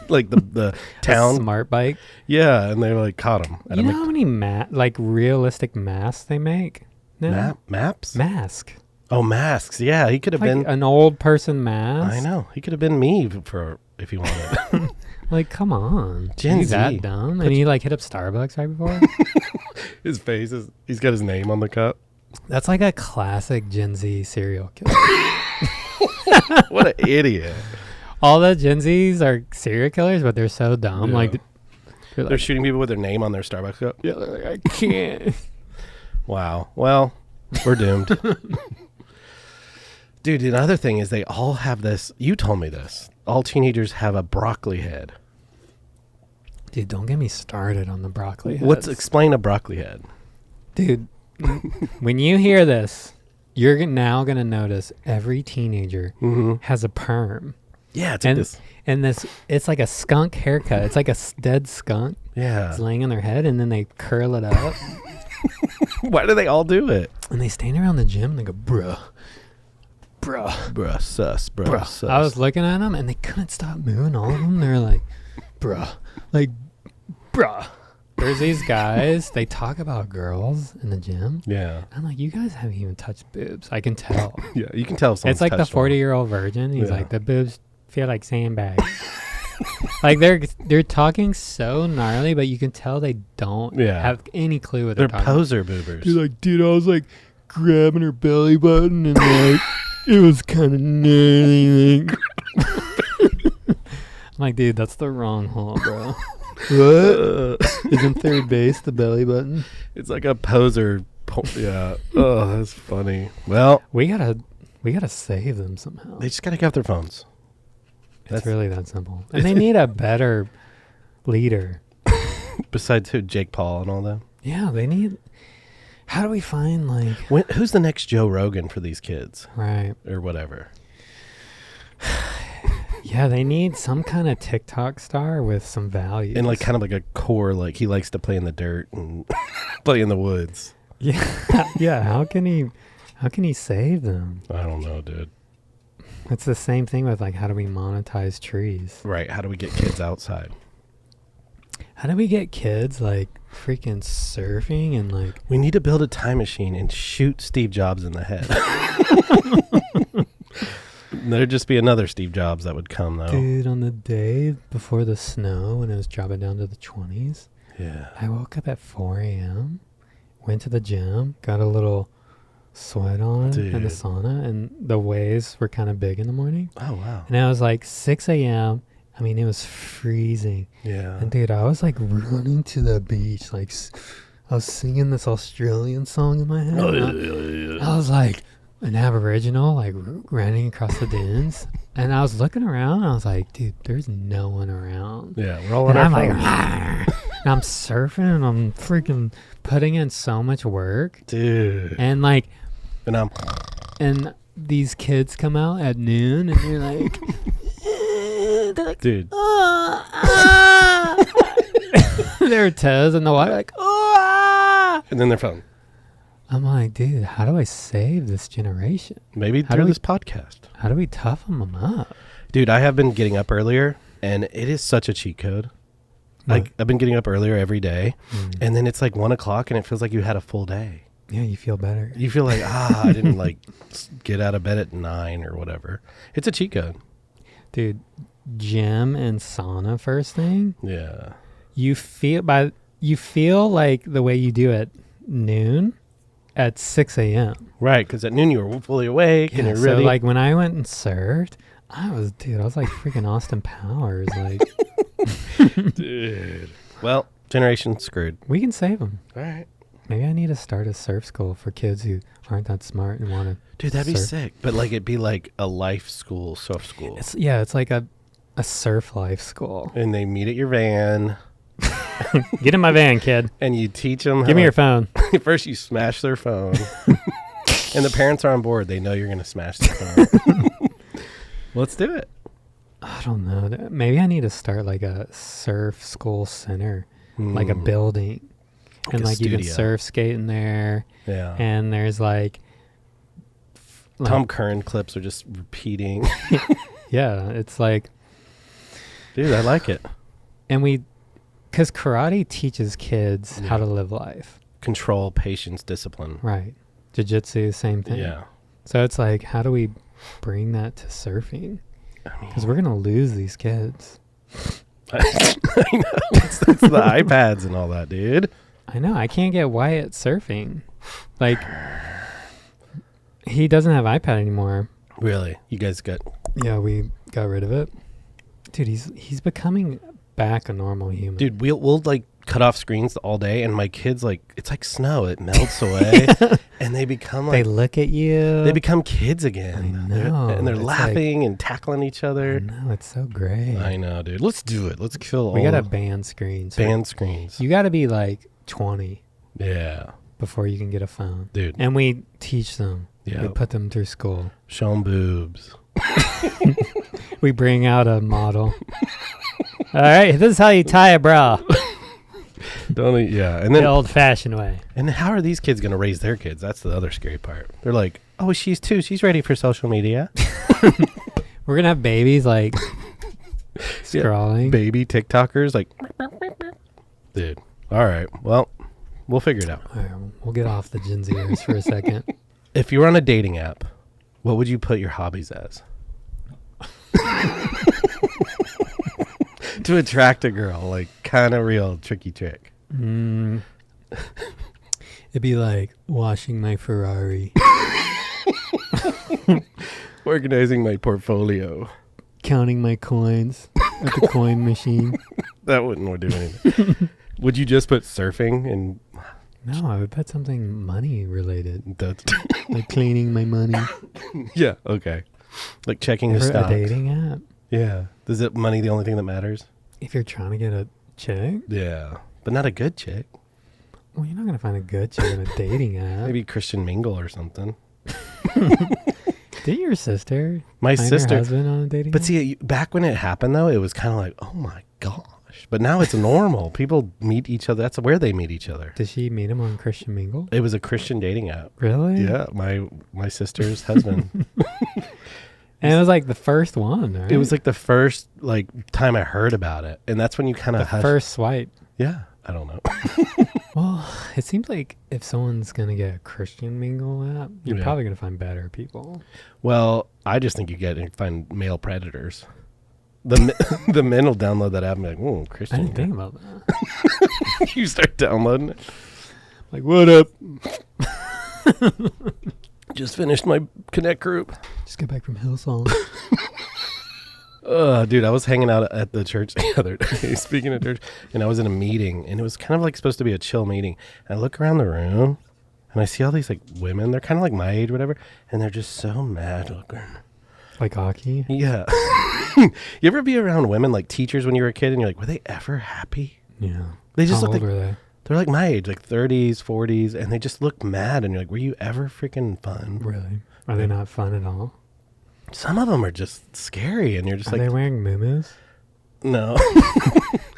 Like the town. A smart bike? Yeah, and they like caught him. You know how many realistic masks they make now? Maps? Mask. Oh, masks. Yeah, he could have been... an old person mask. I know. He could have been me if he wanted. Like, come on. Gen He's Z. that dumb? And he like hit up Starbucks right before? His face is... He's got his name on the cup. That's like a classic Gen Z serial killer. What an idiot. All the Gen Zs are serial killers, but they're so dumb. Yeah. Like they're shooting people with their name on their Starbucks cup. Yeah, they're like, I can't. Wow. Well, we're doomed. Dude, another thing is they all have this. You told me this. All teenagers have a broccoli head. Dude, don't get me started on the broccoli heads. Explain a broccoli head. Dude, when you hear this, you're now going to notice every teenager has a perm. Yeah, it's like this. And it's like a skunk haircut. It's like a dead skunk. Yeah. It's laying on their head, and then they curl it up. Why do they all do it? And they stand around the gym, and they go, bruh, sus. I was looking at them, and they couldn't stop moving. All of them, they're like, bruh. There's these guys, they talk about girls in the gym. Yeah. I'm like, you guys haven't even touched boobs. I can tell. Yeah, you can tell. It's like the 40-year-old virgin. He's Yeah. like, the boobs feel like sandbags. Like they're talking so gnarly, but you can tell they don't have any clue what they're talking poser boobers. They're like, dude, I was like grabbing her belly button and like it was kind of gnarly. I'm like, dude, that's the wrong hole, bro. What? Isn't third base the belly button? It's like a poser. Yeah. Oh, that's funny. Well, we gotta save them somehow. They just gotta get off their phones. It's really that simple. And they need a better leader. Besides who? Jake Paul and all that? Yeah, they need... How do we find, like... Who's the next Joe Rogan for these kids? Right. Or whatever. Yeah, they need some kind of TikTok star with some values. And like kind of like a core, like he likes to play in the dirt and play in the woods. Yeah. Yeah, how can he save them? I don't know, dude. It's the same thing with like, how do we monetize trees? Right. How do we get kids outside? How do we get kids like freaking surfing and like... We need to build a time machine and shoot Steve Jobs in the head. There'd just be another Steve Jobs that would come though. Dude, on the day before the snow when it was dropping down to the 20s, I woke up at 4 a.m., went to the gym, got a little sweat on in the sauna, and the waves were kind of big in the morning. Oh, wow. And I was like 6 a.m. I mean, it was freezing. Yeah. And dude, I was like running to the beach. Like I was singing this Australian song in my head. I was like an Aboriginal, like running across the dunes. And I was looking around and I was like, dude, there's no one around. Yeah, we're all on our phones. Like, and I'm surfing and I'm freaking putting in so much work. Dude. And like... And these kids come out at noon and they're like, dude, their toes in the water, like, and then their phone. I'm like, dude, how do I save this generation? Maybe through this podcast. How do we toughen them up? Dude, I have been getting up earlier, and it is such a cheat code. Like, I've been getting up earlier every day, and then it's like 1 o'clock, and it feels like you had a full day. Yeah, you feel better. You feel like, I didn't like get out of bed at 9 or whatever. It's a cheat code. Dude, gym and sauna first thing. Yeah. You feel like the way you do at noon at 6 a.m. Right, because at noon you were fully awake and you're ready. So like when I went and surfed, I was like freaking Austin Powers. Like, dude. Well, generation screwed. We can save them. All right. Maybe I need to start a surf school for kids who aren't that smart and want to. Dude, that'd surf. be sick. But like it'd be like a life school, surf school. It's like a surf life school. And they meet at your van. Get in my van, kid. And you teach them. Give me your phone. First, you smash their phone. And the parents are on board. They know you're going to smash their phone. Let's do it. I don't know. Maybe I need to start like a surf school center, like a building. And like you can surf skate in there. Yeah. And there's like Tom Curran clips are just repeating. Yeah, it's like, dude, I like it. And because karate teaches kids how to live life. Control, patience, discipline. Right. Jiu-jitsu, same thing. Yeah. So it's like, how do we bring that to surfing? Because we're going to lose these kids. I know. It's the iPads and all that, dude. I know. I can't get Wyatt surfing. Like, he doesn't have iPad anymore. Really? You guys got... Yeah, we got rid of it. Dude, he's becoming back a normal human. Dude, we'll like cut off screens all day, and my kids, like, it's like snow. It melts away, and they become like... They look at you. They become kids again. I know. And they're laughing and tackling each other. I know. It's so great. I know, dude. Let's do it. Let's kill all... We got to ban screens. Ban screens. You got to be like 20. Yeah. Before you can get a phone. Dude. And we teach them. Yeah. We put them through school. Show them boobs. We bring out a model. All right, this is how you tie a bra. Yeah. And then the old-fashioned way. And how are these kids going to raise their kids? That's the other scary part. They're like, oh, she's 2. She's ready for social media. We're going to have babies like scrolling. Yeah, baby TikTokers like, dude. All right. Well, we'll figure it out. All right, we'll get off the Gen Zers for a second. If you were on a dating app, what would you put your hobbies as? to attract a girl? Like, kind of real tricky trick. It'd be like washing my Ferrari. Organizing my portfolio. Counting my coins at the coin machine. That wouldn't do anything. Would you just put surfing and... No, I would put something money related. That's Like cleaning my money. Yeah, okay. Like checking the For a stocks. dating app. Yeah. Is it money the only thing that matters? If you're trying to get a chick, Yeah. But not a good chick. well, you're not going to find a good chick in a dating app. Maybe Christian Mingle or something. Did your sister My find sister... her husband on a dating But app? see, back when it happened, though, it was kind of like, oh my gosh. But now it's normal. People meet each other. That's where they meet each other. Did she meet him on Christian Mingle? It was a Christian dating app. Really? Yeah, my sister's husband. And it was like the first one, right? It was like the first time I heard about it. And that's when you kind the of... first swipe. Yeah, I don't know. Well, it seems like if someone's going to get a Christian Mingle app, you're Yeah. probably going to find better people. Well, I just think you find male predators. The men will download that app and be like, oh, I Christian. didn't think about that. You start downloading it. Like, what up? Just finished my Connect group. Just got back from Hillsong. Dude, I was hanging out at the church the other day, speaking of church, and I was in a meeting, and it was kind of like supposed to be a chill meeting. And I look around the room, and I see all these like women. They're kind of like my age, whatever, and they're just so mad looking. Like hockey? Yeah. You ever be around women like teachers when you were a kid, and you're like, were they ever happy? Yeah. They just How look old like were they? they're like my age, like 30s, 40s, and they just look mad, and you're like, were you ever freaking fun? Really? Are they not fun at all? Some of them are just scary, and you're just Are they like, wearing muumuus? no.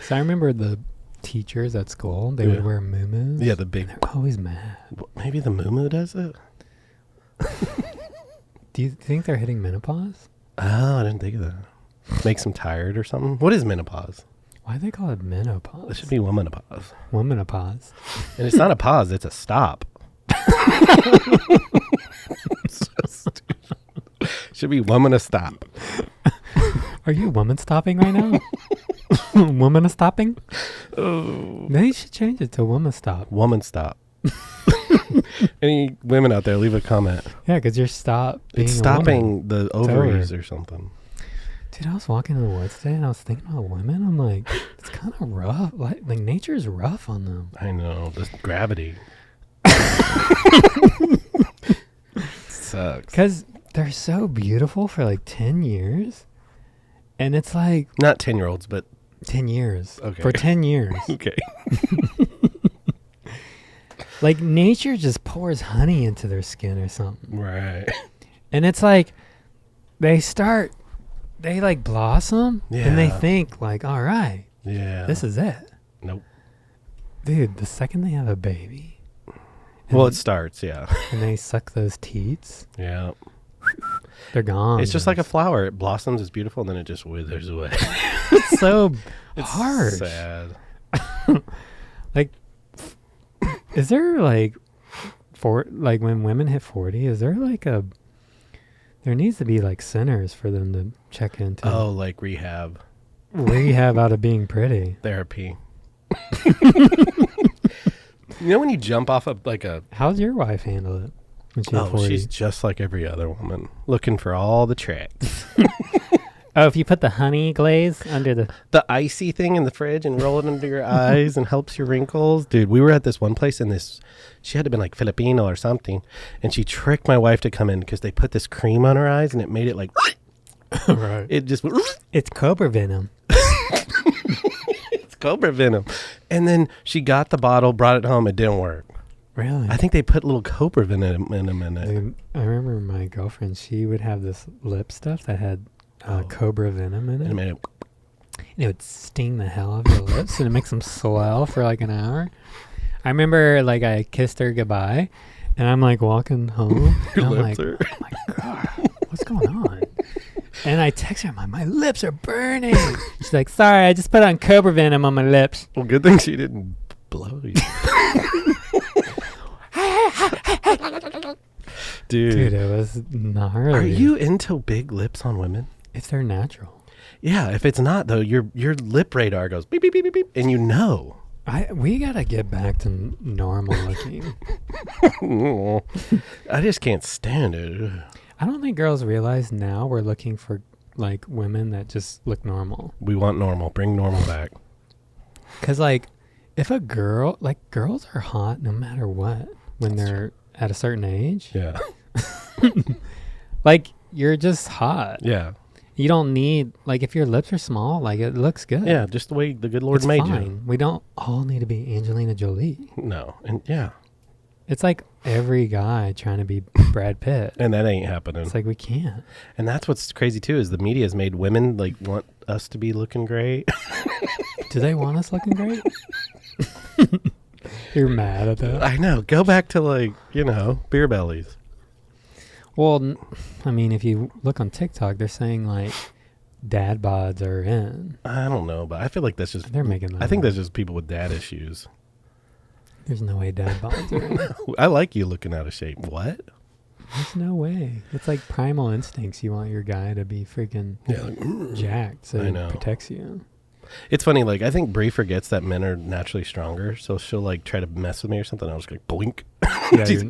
So I remember the teachers at school, they would wear muumuus. Yeah, the big. They're always mad. Maybe the moo does it. Do you think they're hitting menopause? Oh, I didn't think of that. Makes them tired or something. What is menopause? Why do they call it menopause? It should be womanopause. Womanopause. And it's not a pause, it's a stop. So stupid. Should be woman a stop. Are you woman stopping right now? Woman stopping? Oh. They should change it to woman stop. Woman stop. Any women out there, leave a comment. Yeah, because you're being It's a stopping woman. the ovaries or something. Dude, I was walking in the woods today and I was thinking about women. I'm like, it's kind of rough. Like nature's rough on them. I know. The gravity. Sucks. Because they're so beautiful for like 10 years. And it's like... Not 10-year-olds, but... 10 years. Okay. For 10 years. Okay. Like nature just pours honey into their skin or something. Right. And it's like they like blossom and they Yeah. think like, all right, Yeah. this is it. Nope. Dude, the second they have a baby. Well, it starts, yeah. And they suck those teats, Yeah. they're gone. It's just like a flower. It blossoms, it's beautiful, and then it just withers away. It's so It's harsh. sad. Like, is there like when women hit 40, is there like there needs to be like centers for them to check into. Oh, like rehab. Rehab out of being pretty. Therapy. You know when you jump off of like a... How's your wife handle it when she hit 40? she's just like every other woman. Looking for all the tricks. Oh, if you put the honey glaze under The icy thing in the fridge and roll it under your eyes and helps your wrinkles. Dude, we were at this one place and she had to have been like Filipino or something. And she tricked my wife to come in because they put this cream on her eyes and it made it like... Right. It just... It's cobra venom. It's cobra venom. And then she got the bottle, brought it home. It didn't work. Really? I think they put little cobra venom in it. Dude, I remember my girlfriend, she would have this lip stuff that had cobra venom in it. And it made it... And it would sting the hell out of your lips and it makes them swell for like an hour. I remember like I kissed her goodbye and I'm like walking home and I'm like, oh my God, what's going on? And I text her, I'm like, my lips are burning. She's like, sorry, I just put on cobra venom on my lips. Well, good thing she didn't blow you. Dude, it was gnarly. Are you into big lips on women? It's their natural. Yeah, if it's not though, your lip radar goes beep beep beep beep beep, and you know. We gotta get back to normal looking. I just can't stand it. I don't think girls realize now we're looking for like women that just look normal. We want normal. Bring normal back. Because like, if a girl, like girls are hot no matter what when they're at a certain age. Yeah. Like you're just hot. Yeah. You don't need, like, if your lips are small, like, it looks good. Yeah, just the way the good Lord it's made fine. you. We don't all need to be Angelina Jolie. No, and yeah. It's like every guy trying to be Brad Pitt. And that ain't happening. It's like, we can't. And that's what's crazy, too, is the media has made women, like, want us to be looking great. Do they want us looking great? You're mad at that? I know. Go back to, like, beer bellies. Well, I mean, if you look on TikTok, they're saying like dad bods are in. I don't know, but I feel like that's just... They're making that I think up. that's just people with dad issues. There's no way dad bods are in. I like you looking out of shape. What? There's no way. It's like primal instincts. You want your guy to be freaking jacked so I know. he protects you. It's funny, like, I think Brie forgets that men are naturally stronger, so she'll, like, try to mess with me or something. I'll just go, boink. Yeah, She's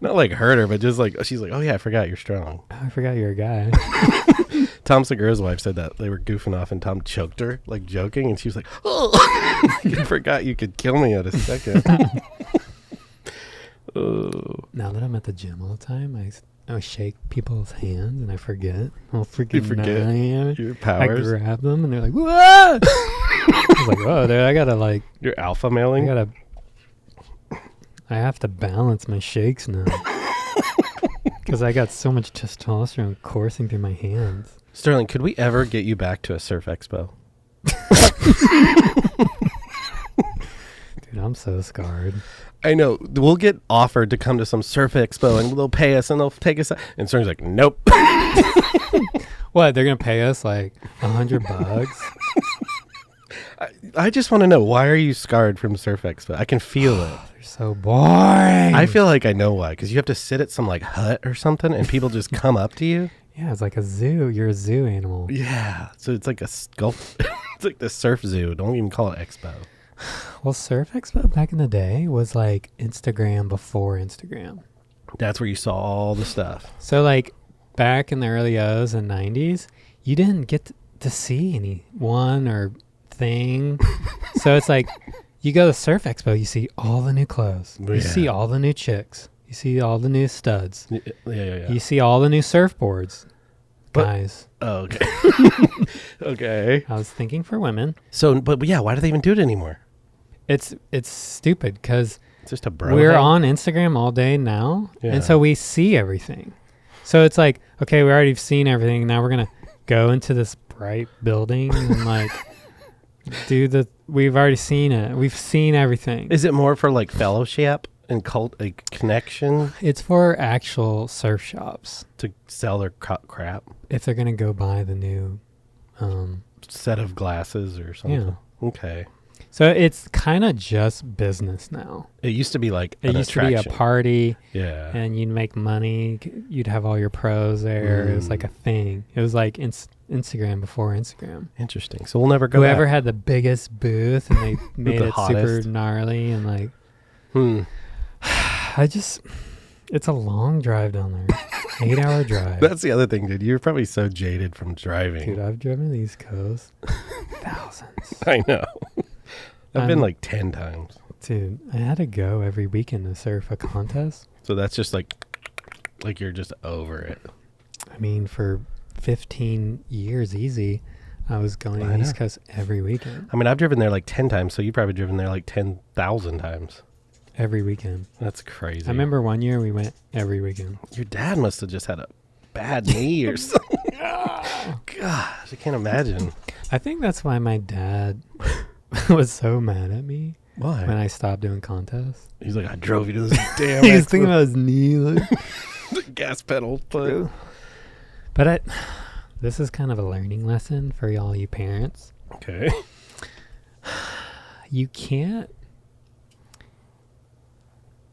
not, like, hurt her, but just, like, she's like, oh, yeah, I forgot you're strong. I forgot you're a guy. Tom Segura's wife said that. They were goofing off, and Tom choked her, like, joking, and she was like, oh, I forgot you could kill me at a second. Oh. Now that I'm at the gym all the time, I shake people's hands and I forget. I'll freaking You forget I am. your I powers. grab them and they're like, whoa! I was like, whoa, dude, I gotta like... You're alpha mailing? I have to balance my shakes now. Because I got so much testosterone coursing through my hands. Sterling, could we ever get you back to a surf expo? Dude, I'm so scarred. I know. We'll get offered to come to some surf expo and they'll pay us and they'll take us out. And Sterling's like, nope. What, they're going to pay us like $100? I just want to know, why are you scarred from surf expo? I can feel it. They're so boring. I feel like I know why. Because you have to sit at some like hut or something and people just come up to you. Yeah, it's like a zoo. You're a zoo animal. Yeah. So it's like a it's like the surf zoo. Don't even call it expo. Well, Surf Expo back in the day was like Instagram before Instagram. That's where you saw all the stuff. So like back in the early O's and 90s, you didn't get to see any one or thing. So it's like you go to Surf Expo, you see all the new clothes. Yeah. You see all the new chicks. You see all the new studs. Yeah. You see all the new surfboards. But- Guys. Oh, okay. Okay. I was thinking for women. So, but yeah, why do they even do it anymore? It's stupid because It's just a bro. we're thing? on Instagram all day now, Yeah. and so we see everything. So it's like, okay, we already seen everything. Now we're gonna go into this bright building and like we've already seen it. We've seen everything. Is it more for like fellowship and cult, like connection It's for actual surf shops to sell their crap? if they're gonna go buy the new. Set of glasses or something. Yeah. Okay. So it's kind of just business now. It used to be like It an used attraction. to be a party. Yeah. And you'd make money. You'd have all your pros there. It was like a thing. It was like Instagram before Instagram. Interesting. So we'll never go Whoever back. had the biggest booth and they made the it hottest. super gnarly and like, it's a long drive down there. 8-hour drive. That's the other thing, dude. You're probably so jaded from driving. Dude, I've driven the East Coast thousands. I know. I've been like 10 times. Dude, I had to go every weekend to surf a contest. So that's just like you're just over it. I mean, for 15 years easy, I was going to the East Coast every weekend. I mean, I've driven there like 10 times, so you've probably driven there like 10,000 times. Every weekend. That's crazy. I remember one year we went every weekend. Your dad must have just had a bad knee or something. Gosh, I can't imagine. I think that's why my dad was so mad at me Why? when I stopped doing contests. He's like, I drove you to this damn He was thinking about his knee. Like, the gas pedal. But but this is kind of a learning lesson for all you parents. okay. You can't,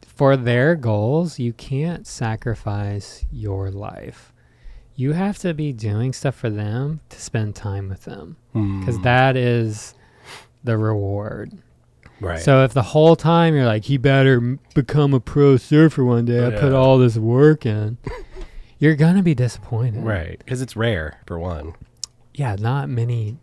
for their goals, you can't sacrifice your life. you have to be doing stuff for them to spend time with them, because that is the reward. Right. So if the whole time you're like, he better become a pro surfer one day, I put all this work in, you're gonna be disappointed. Right, because it's rare for one. Yeah, not many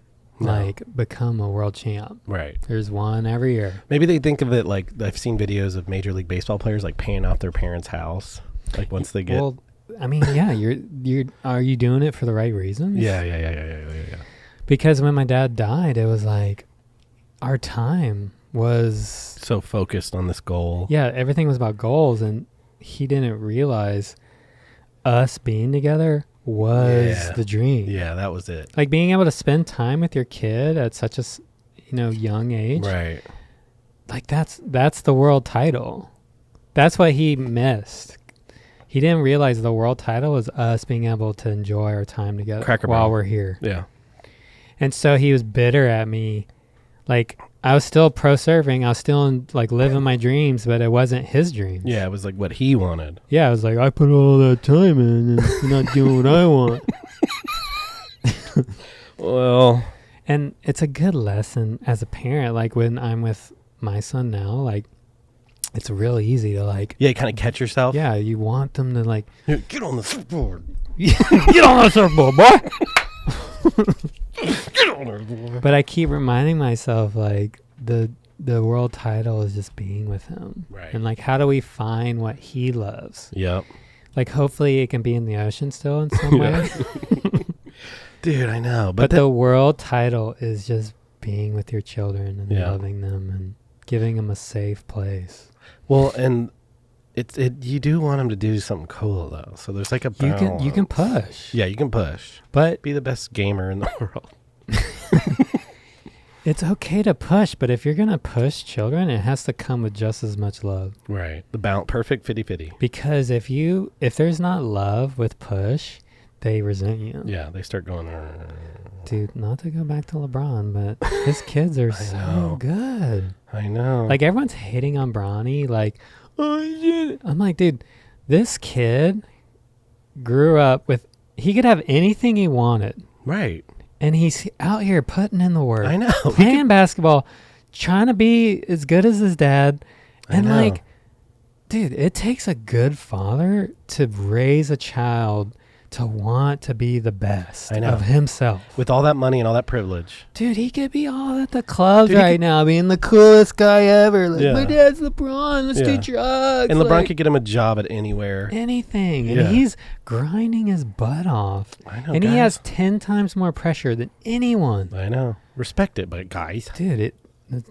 become a world champ. Right. There's one every year. Maybe they think of it like, I've seen videos of Major League Baseball players like paying off their parents' house, like once they get. Well, I mean, yeah, are you doing it for the right reasons? Yeah. Because when my dad died, it was like our time was so focused on this goal. Yeah, everything was about goals, and he didn't realize us being together was the dream. Yeah, that was it. Like being able to spend time with your kid at such a young age. Right. Like that's the world title. That's what he missed. He didn't realize the world title was us being able to enjoy our time together while we're here. Yeah. And so he was bitter at me. Like I was still pro surfing. I was still living my dreams, but it wasn't his dreams. Yeah, it was like what he wanted. Yeah, I was like, I put all that time in and you're not doing what I want. Well. And it's a good lesson as a parent. Like when I'm with my son now, like it's real easy to Yeah, kind of catch yourself. Yeah, you want them to get on the surfboard. Get on the surfboard, boy. Get on there. But I keep reminding myself the world title is just being with him. Right. And how do we find what he loves? Yep. Hopefully it can be in the ocean still in some way. Dude, I know. But the world title is just being with your children and loving them and giving them a safe place. Well, and you do want them to do something cool though. So there's a balance. You can push. Yeah, you can push. But be the best gamer in the world. It's okay to push, but if you're going to push children, it has to come with just as much love. Right. The perfect 50-50. Because if there's not love with push, they resent you. Yeah, they start going. Dude, not to go back to LeBron, but his kids are so good. I know. Everyone's hating on Bronny. Oh shit. I'm like, dude, this kid grew up with, he could have anything he wanted. Right. And he's out here putting in the work. I know. Playing basketball, trying to be as good as his dad. And dude, it takes a good father to raise a child to want to be the best of himself. With all that money and all that privilege. Dude, he could be all at the clubs now, being the coolest guy ever. My dad's LeBron, let's do drugs. And LeBron could get him a job at anywhere. Anything. And he's grinding his butt off. I know, and he has 10 times more pressure than anyone. I know. Respect it, but guys. Dude, it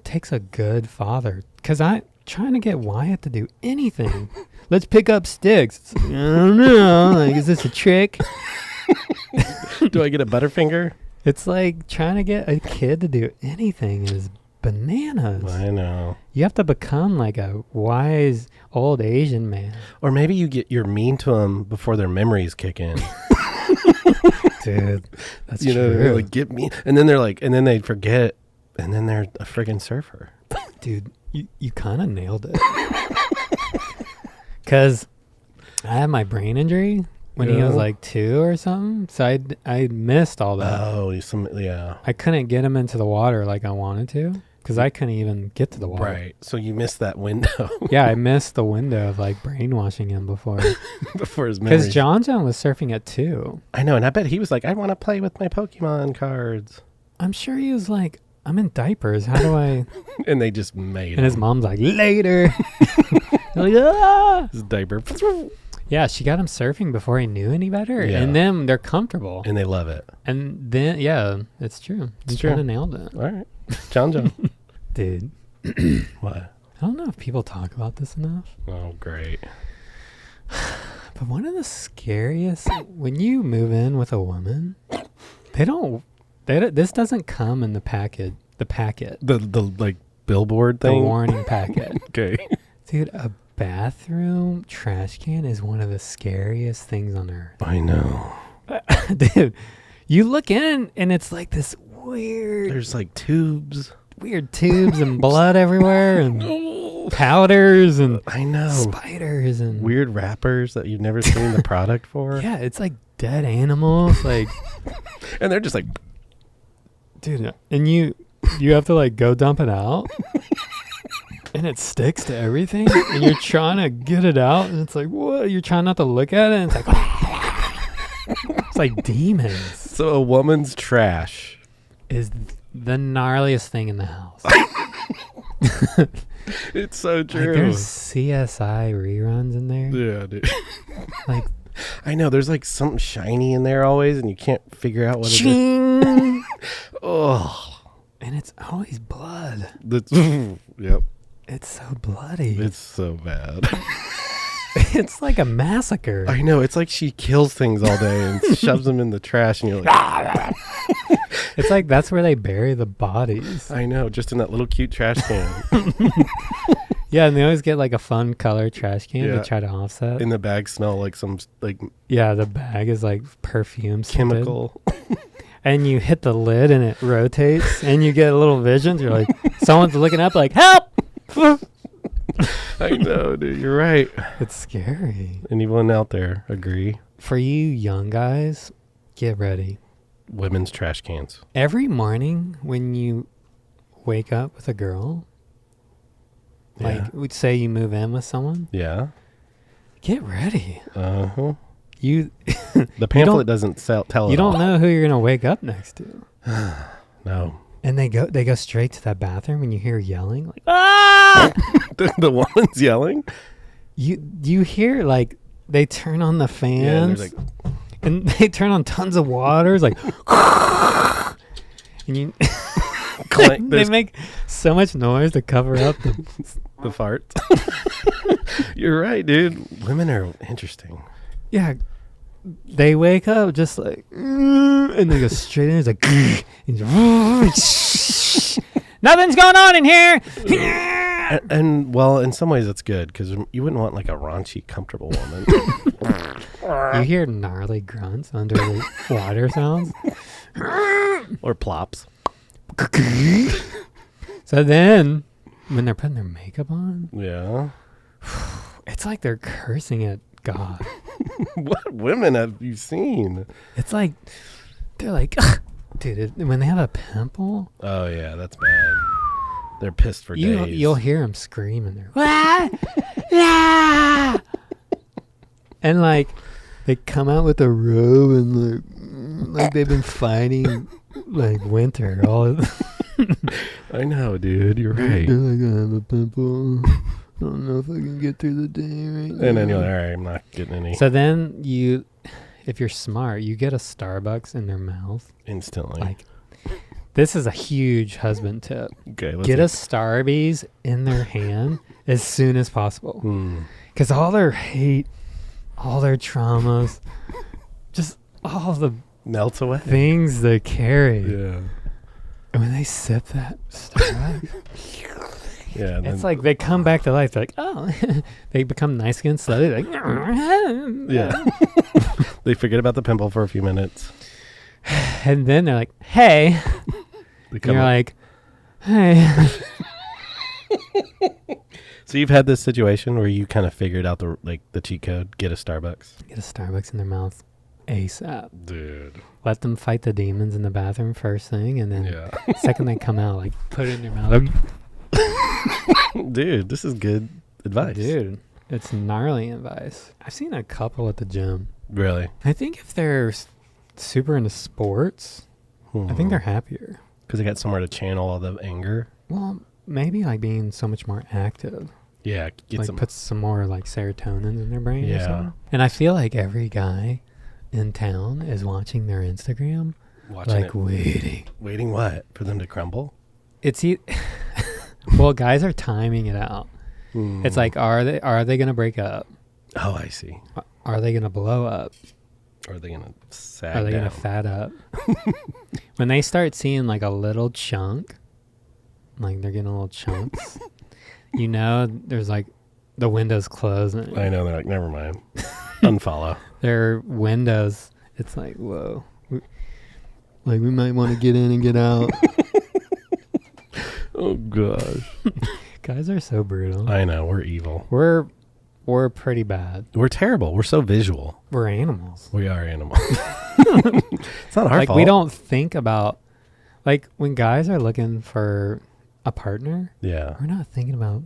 takes a good father. Because I'm trying to get Wyatt to do anything. Let's pick up sticks. I don't know. Is this a trick? Do I get a Butterfinger? It's like trying to get a kid to do anything is bananas. I know. You have to become a wise old Asian man. Or maybe you're mean to them before their memories kick in. Dude, that's true. They're get me. And then and then they forget. And then they're a friggin' surfer. Dude, you kind of nailed it. Because I had my brain injury when he was 2 or something. So I missed all that. Oh, yeah. I couldn't get him into the water like I wanted to because I couldn't even get to the water. Right. So you missed that window. Yeah, I missed the window of brainwashing him before. Before his memories. Because John was surfing at 2. I know. And I bet he was like, I want to play with my Pokemon cards. I'm sure he was like, I'm in diapers. How do I? And they just made And his mom's like, later. His diaper. Yeah, she got him surfing before he knew any better. Yeah. And then they're comfortable. And they love it. And then, yeah, it's true. You kind of nailed it. All right. John. Dude. What? I don't know if people talk about this enough. Oh, great. But one of the scariest, when you move in with a woman, this doesn't come in the packet. The packet. The billboard thing? The warning packet. Okay. Dude, a bathroom trash can is one of the scariest things on earth. I know. Dude, you look in and it's like this weird... There's tubes. Weird tubes and blood everywhere and powders and I know spiders and... weird wrappers that you've never seen the product for. Yeah, it's dead animals, like, And they're just like, dude, and you have to like go dump it out. And it sticks to everything, and you're trying to get it out, and it's like, what? You're trying not to look at it, and it's like, it's like demons. so a woman's trash. Is the gnarliest thing in the house. It's so Like, true. there's CSI reruns in there. Yeah, dude. Like, I know. There's like something shiny in there always, and you can't figure out what it is. ching! Oh, And it's always blood. that's yep. It's so bloody. It's so bad. It's like a massacre. I know. It's like she kills things all day and shoves them in the trash, and you're like, It's like that's where they bury the bodies. I know, just in that little cute trash can. Yeah, and they always get like a fun color trash can Yeah. to try to offset. In the bag smell like some like Yeah, the bag is like perfume scented. chemical. And you hit the lid and it rotates and you get a little visions. You're like, someone's looking up like, help! I know, dude. You're right. It's scary. Anyone out there agree? For you young guys, get ready. Women's trash cans. Every morning when you wake up with a girl, Yeah. like we'd say you move in with someone, Yeah. get ready. Uh-huh. You The pamphlet doesn't tell you it don't all. know who you're gonna wake up next to. No. And they go straight to that bathroom and you hear yelling like, ah! The woman's yelling. You hear like they turn on the fans Yeah, they're and they turn on tons of water. It's like and you Clank, they there's make so much noise to cover up the fart. You're right, dude. Women are interesting. yeah. They wake up just like and they go straight in. It's like nothing's going on in here. And well, in some ways, it's good because you wouldn't want like a raunchy, comfortable woman. You hear gnarly grunts under the water sounds. Or plops. So then, when they're putting their makeup on, Yeah. it's like they're cursing at God. What women have you seen? It's like they're like, dude, when they have a pimple, Oh yeah, that's bad. They're pissed for days. you'll hear them screaming there, "Wah! Ah!" And like they come out with a robe and like they've been fighting like winter all. I know, dude. You're right. They're like, I have a pimple. I don't know if I can get through the day right now. And then you're like, all right, I'm not getting any. So then if you're smart, you get a Starbucks in their mouth. Instantly. Like, this is a huge husband tip. Okay, let's Get a Starbies in their hand as soon as possible. Because all their hate, all their traumas, just all the melts away. things they carry. Yeah. And when they sip that Starbucks, Yeah. And it's then, like they come back to life. They're like, oh, they become nice again slowly. Like, yeah. They forget about the pimple for a few minutes. and then they're like, hey. They And come you're up. like, hey. So you've had this situation where you kind of figured out the cheat code, get a Starbucks. Get a Starbucks in their mouth ASAP. Dude. Let them fight the demons in the bathroom first thing, and then Yeah. second they come out, like put it in their mouth. Dude, this is good advice. Dude, it's gnarly advice. I've seen a couple at the gym. Really? I think if they're super into sports, I think they're happier. Because they got somewhere to channel all the anger. Well, maybe like being so much more active. Yeah. Get Like some. puts some more like serotonin in their brain or Yeah. something. And I feel like every guy in town is watching their Instagram, Watching like it. waiting. Waiting what? For them to crumble? It's well, guys are timing it out. It's like, are they gonna break up? Oh, I see. Are they gonna blow up? Or are they going to sag Are they down? gonna fat up? When they start seeing like a little chunk, like they're getting little chunks, you know, there's like the window's closing. I know. They're like, never mind. Unfollow. Their windows, it's like, whoa. Like we might want to get in and get out. Oh, gosh. Guys are so brutal. I know. We're evil. We're We're pretty bad. We're terrible. We're so visual. We're animals. We are animals. It's not our Like fault. we don't think about, like when guys are looking for a partner, Yeah. we're not thinking about,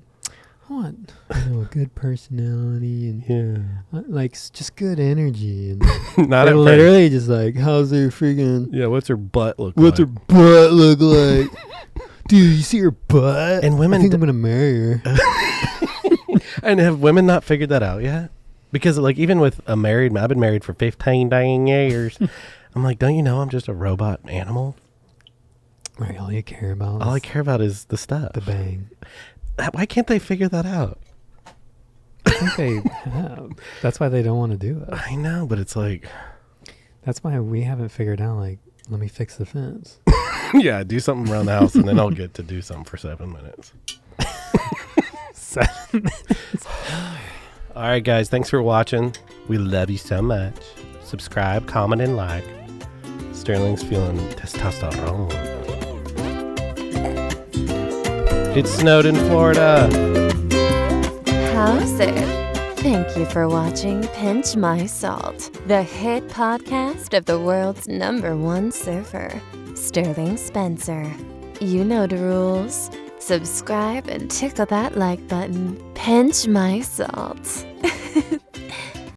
I want a good personality and like just good energy. And Not they're at literally just like, how's their freaking, Yeah, what's her butt look what's her like? butt look like? Dude, you see her butt? And women I think I'm going to marry her. And have women not figured that out yet? Because like even with a married, I've been married for 15 dang years. I'm like, don't you know I'm just a robot animal? Right, all you care about All I is care about is the stuff. the bang. Why can't they figure that out? I think they have. That's why they don't want to do it. I know, but it's like, That's why we haven't figured out, like, let me fix the fence. yeah, do something around the house and then I'll get to do something for 7 minutes. 7 minutes. All right, guys, thanks for watching. We love you so much. Subscribe, comment, and like. Sterling's feeling testosterone. It snowed in Florida. How's it? Thank you for watching Pinch My Salt, the hit podcast of the world's #1 surfer, Sterling Spencer. You know the rules. Subscribe and tickle that like button. Pinch My Salt.